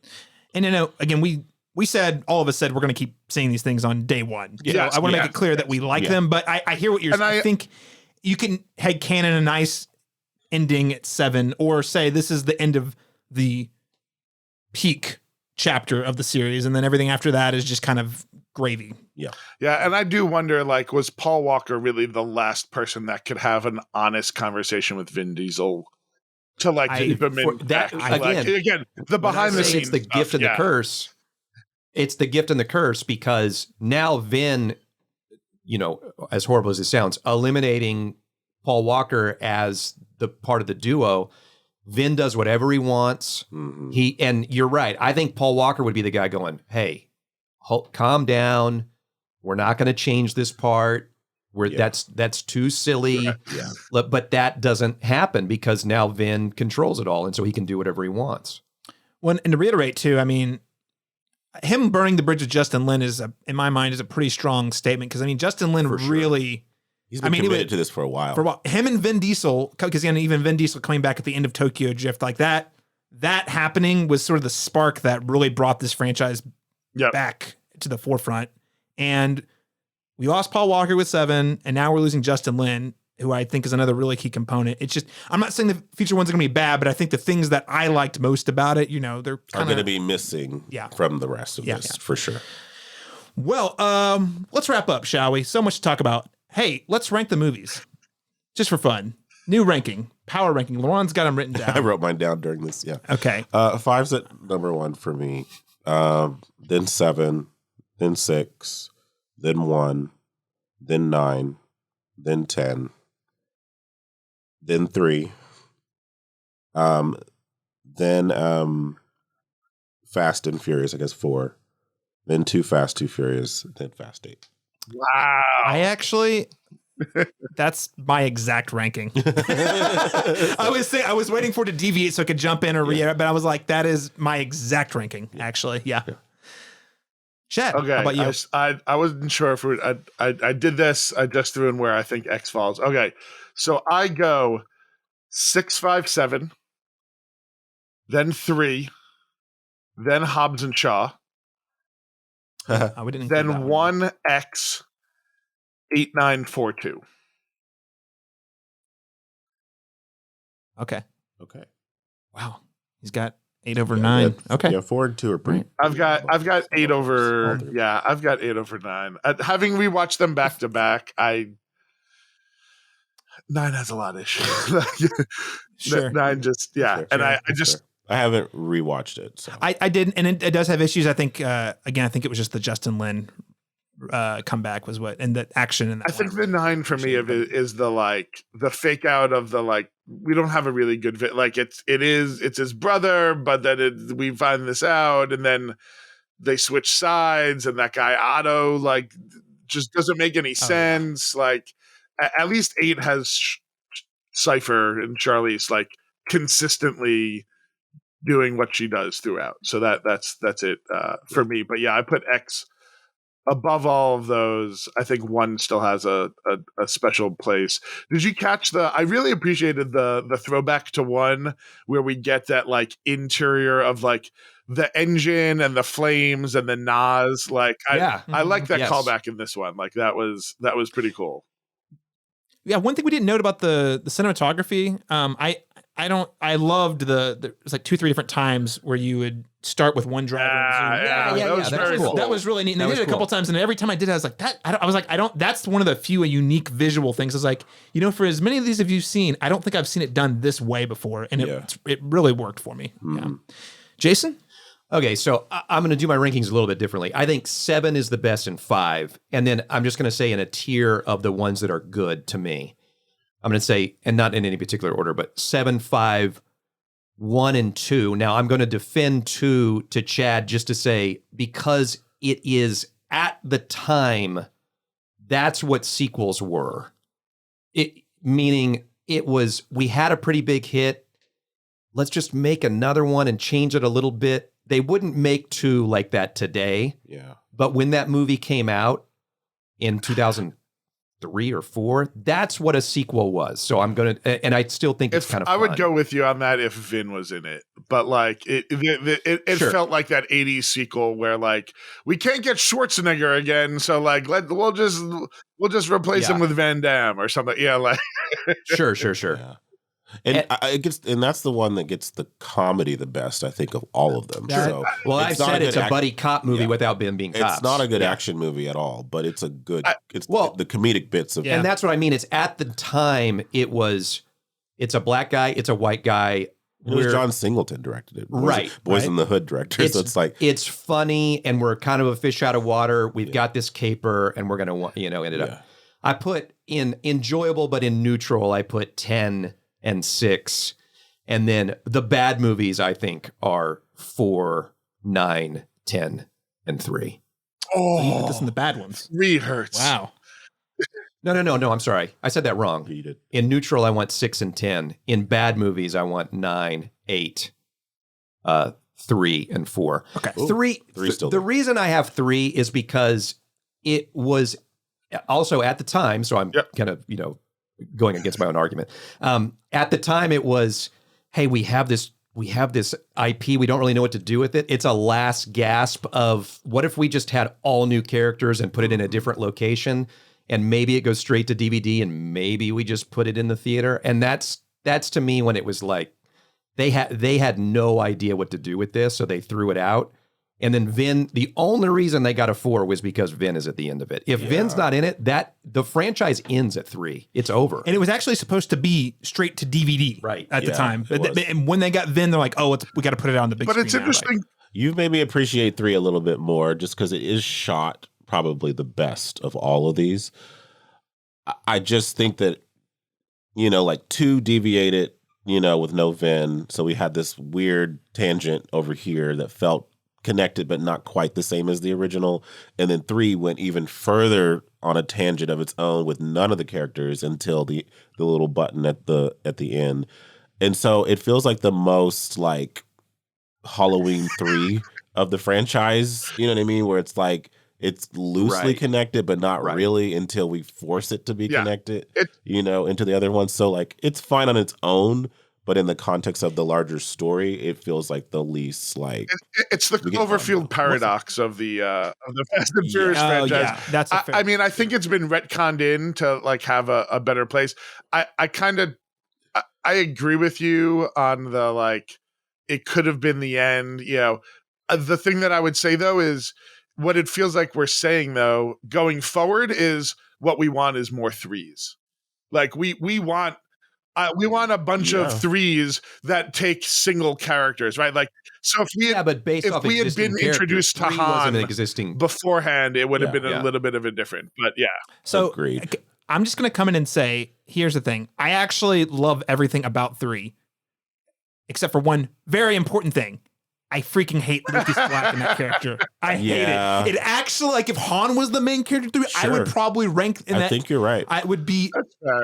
And again, we said, all of us said, we're going to keep seeing these things on day one. Yeah. So I want to make it clear that we like them, but I hear what you're saying. I think you can headcanon a nice ending at 7, or say this is the end of the peak chapter of the series, and then everything after that is just kind of gravy. Yeah. Yeah, and I do wonder, like, was Paul Walker really the last person that could have an honest conversation with Vin Diesel to keep him in that again, the behind the scenes? It's the gift and the curse. It's the gift and the curse, because now Vin, as horrible as it sounds, eliminating Paul Walker as the part of the duo, Vin does whatever he wants. Mm-hmm. And you're right. I think Paul Walker would be the guy going, hey, calm down. We're not going to change this part. That's too silly. Right. Yeah. But that doesn't happen because now Vin controls it all. And so he can do whatever he wants. Well, and to reiterate too, I mean, him burning the bridge with Justin Lin in my mind, is a pretty strong statement. Because Justin Lin really, he's been committed to this for a while. Him and Vin Diesel, because even Vin Diesel coming back at the end of Tokyo Drift, like that happening was sort of the spark that really brought this franchise back to the forefront. And we lost Paul Walker with 7, and now we're losing Justin Lin, who I think is another really key component. It's just, I'm not saying the future ones are going to be bad, but I think the things that I liked most about it, they're are going to be missing from the rest of this, for sure. Well, let's wrap up, shall we? So much to talk about. Hey, let's rank the movies, just for fun. New ranking, power ranking. Laron's got them written down. I wrote mine down during this, Okay. 5's at number 1 for me, then 7, then 6, then 1, then 9, then 10, then 3, then Fast and Furious, I guess 4, then 2 Fast, 2 Furious, then Fast 8. Wow. That's my exact ranking. I was waiting for it to deviate so I could jump in or reiterate, but I was like, that is my exact ranking, actually. Yeah. Chad, okay, how about you? I wasn't sure if I did this. I just threw in where I think X falls. Okay, so I go 6, 5, 7, then 3, then Hobbs and Shaw, we didn't then 1 X, 8, 9, 4, 2. Okay. Okay. Wow. He's got 8 over 9. Okay. Yeah, 4 and 2 are pretty. I've got 8 over. Yeah, I've got 8 over 9. Having rewatched them back to back, 9 has a lot of issues. Sure. 9 just Sure. and I just. I haven't rewatched it. So. I did, and it does have issues. I think again, I think it was just the Justin Lin comeback was what, and the action in that. I think the 9 for me is the fake out of the we don't have a really good it's his brother, but then we find this out, and then they switch sides, and that guy Otto just doesn't make any sense. Yeah. At least 8 has Cypher and Charlize consistently doing what she does throughout. So that's it for me. But yeah, I put X above all of those. I think 1 still has a special place. Did you catch I really appreciated the throwback to 1 where we get that interior of the engine and the flames and the NAS. I like that callback in this one. That was pretty cool. Yeah, one thing we didn't note about the cinematography, I loved the it was 2-3 different times where you would start with one driver. That was very cool. That was really neat. And they did it a couple times, and every time I did it, I was like, that's one of the few unique visual things. I was like, for as many of these as you've seen, I don't think I've seen it done this way before, and it really worked for me. Mm-hmm. Yeah. Jason? Okay, so I'm going to do my rankings a little bit differently. I think 7 is the best in 5. And then I'm just going to say in a tier of the ones that are good to me. I'm going to say, and not in any particular order, but 7, 5, 1, and 2. Now I'm going to defend 2 to Chad just to say, because it is at the time, that's what sequels were. Meaning we had a pretty big hit. Let's just make another one and change it a little bit. They wouldn't make 2 like that today. Yeah. But when that movie came out in 2003 or 4, that's what a sequel was. So I'm going to, and I still think it's kind of fun. I would go with you on that if Vin was in it. But it Sure. felt like that 80s sequel where we can't get Schwarzenegger again. So we'll just replace him with Van Damme or something. Yeah. Sure. Yeah. And that's the one that gets the comedy the best, I think, of all of them. So I said it's a buddy cop movie without being cops. It's not a good action movie at all, but it's a good. The comedic bits of. And that's what I mean. It's at the time. It's a black guy. It's a white guy. It was John Singleton directed it, Boys in the Hood director. So it's funny, and we're kind of a fish out of water. We've got this caper, and we're gonna end it up. I put in enjoyable, but in neutral, I put 10. And 6, and then the bad movies I think are 4, 9, 10, and 3. Oh, you put this in the bad ones. 3 hurts. Wow. No. I'm sorry, I said that wrong. In neutral, I want 6 and 10. In bad movies, I want 9, 8, 3, and 4. Okay, 3 still. The reason I have 3 is because it was also at the time. So I'm kind of going against my own argument. At the time it was, hey, we have this IP. We don't really know what to do with it. It's a last gasp of what if we just had all new characters and put it in a different location, and maybe it goes straight to DVD, and maybe we just put it in the theater. And that's to me when it was they had no idea what to do with this. So they threw it out. And then Vin, the only reason they got a 4 was because Vin is at the end of it. If Vin's not in it, the franchise ends at 3. It's over. And it was actually supposed to be straight to DVD at the time. And when they got Vin, they're like, oh, we got to put it out on the big screen. But it's interesting. You've made me appreciate 3 a little bit more just because it is shot probably the best of all of these. I just think that, 2 deviated, with no Vin. So we had this weird tangent over here that felt connected but not quite the same as the original, and then 3 went even further on a tangent of its own with none of the characters until the little button at the end. And so it feels like the most Halloween 3 of the franchise, you know what I mean, where it's loosely connected but not really until we force it to be connected into the other ones. So it's fine on its own, but in the context of the larger story, it feels like the least it's the Cloverfield paradox of the Fast and Furious franchise. Yeah, that's I mean, I think it's been retconned in to have a better place. I I agree with you on the like. It could have been the end. The thing that I would say though is what it feels like we're saying though going forward is what we want is more threes. Like we want a bunch of threes that take single characters, right? Like, so if we had, if we had been introduced to Han beforehand, it would have been a little bit of a different, but yeah. So agreed. I'm just going to come in and say, here's the thing. I actually love everything about 3, except for one very important thing. I freaking hate Lucas Black in that character. I hate it. It actually, like, if Han was the main character, 3, I would probably rank in that. I think you're right. I would be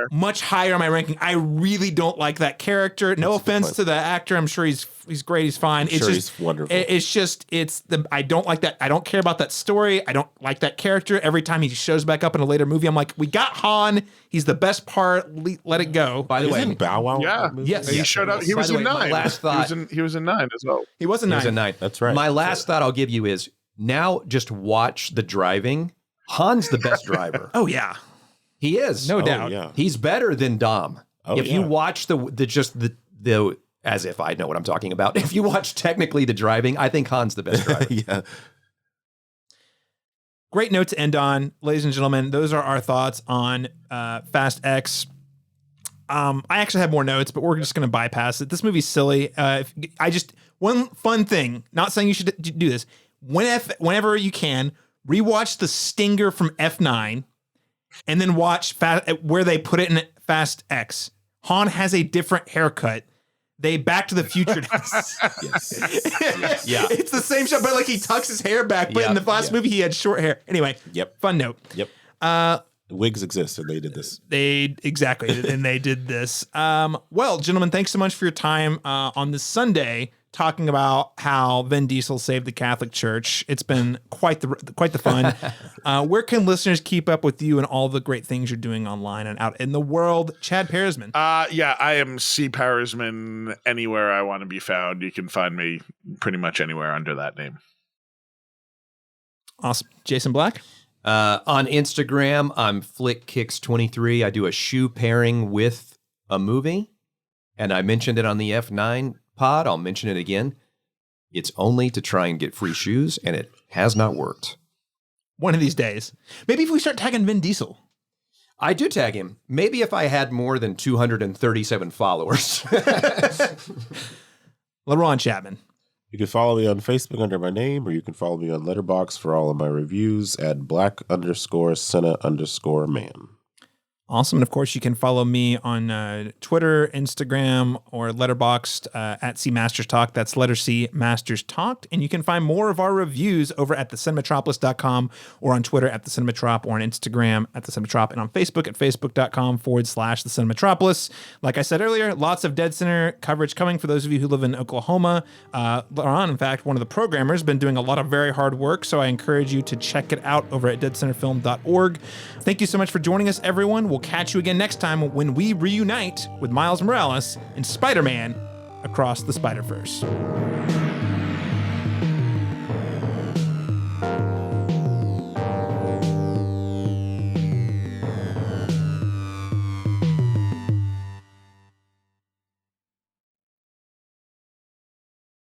much higher on my ranking. I really don't like that character. No offense to the actor. I'm sure he's great. He's fine. It's just he's wonderful. I don't like that. I don't care about that story. I don't like that character. Every time he shows back up in a later movie, I'm like, we got Han. He's the best part. Let it go. By the way, Bow Wow. Yeah. Yes. He showed up. He was in 9. Last thought, he was in 9 as well. He was in 9. He was in 9. That's right. My last thought I'll give you is now just watch the driving. Han's the best driver. Oh yeah, he is. No doubt. Yeah. He's better than Dom. If you watch the as if I know what I'm talking about. If you watch technically the driving, I think Han's the best driver. Yeah. Great note to end on, ladies and gentlemen. Those are our thoughts on Fast X. I actually have more notes, but we're just going to bypass it. This movie's silly. One fun thing, not saying you should do this, whenever you can, rewatch the stinger from F9 and then watch where they put it in Fast X. Han has a different haircut. They Back to the Future. Yes. Yeah. It's the same shot, but like he tucks his hair back. But in the last movie, he had short hair. Anyway. Yep. Fun note. Yep. Wigs exist, and they did this. And they did this. Well, gentlemen, thanks so much for your time on this Sunday talking about how Vin Diesel saved the Catholic Church. It's been quite the fun. Where can listeners keep up with you and all the great things you're doing online and out in the world? Chad Parizman. Yeah, I am C. Parizman anywhere I want to be found. You can find me pretty much anywhere under that name. Awesome. Jason Black? On Instagram, I'm FlickKicks23. I do a shoe pairing with a movie, and I mentioned it on the F9 pod. I'll mention it again. It's only to try and get free shoes, and it has not worked. One of these days. Maybe if we start tagging Vin Diesel. I do tag him. Maybe if I had more than 237 followers. Laron Chapman. You can follow me on Facebook under my name, or you can follow me on Letterboxd for all of my reviews at black_Senna_man. Awesome. And of course, you can follow me on Twitter, Instagram, or Letterboxd at C Masters Talk. That's letter C Masters Talked. And you can find more of our reviews over at thecinemetropolis.com or on Twitter at thecinemetrop or on Instagram at thecinemetrop and on Facebook at facebook.com/thecinemetropolis. Like I said earlier, lots of Dead Center coverage coming for those of you who live in Oklahoma. Laron, in fact, one of the programmers, been doing a lot of very hard work. So I encourage you to check it out over at deadcenterfilm.org. Thank you so much for joining us, everyone. We'll catch you again next time when we reunite with Miles Morales and Spider-Man Across the Spider-Verse.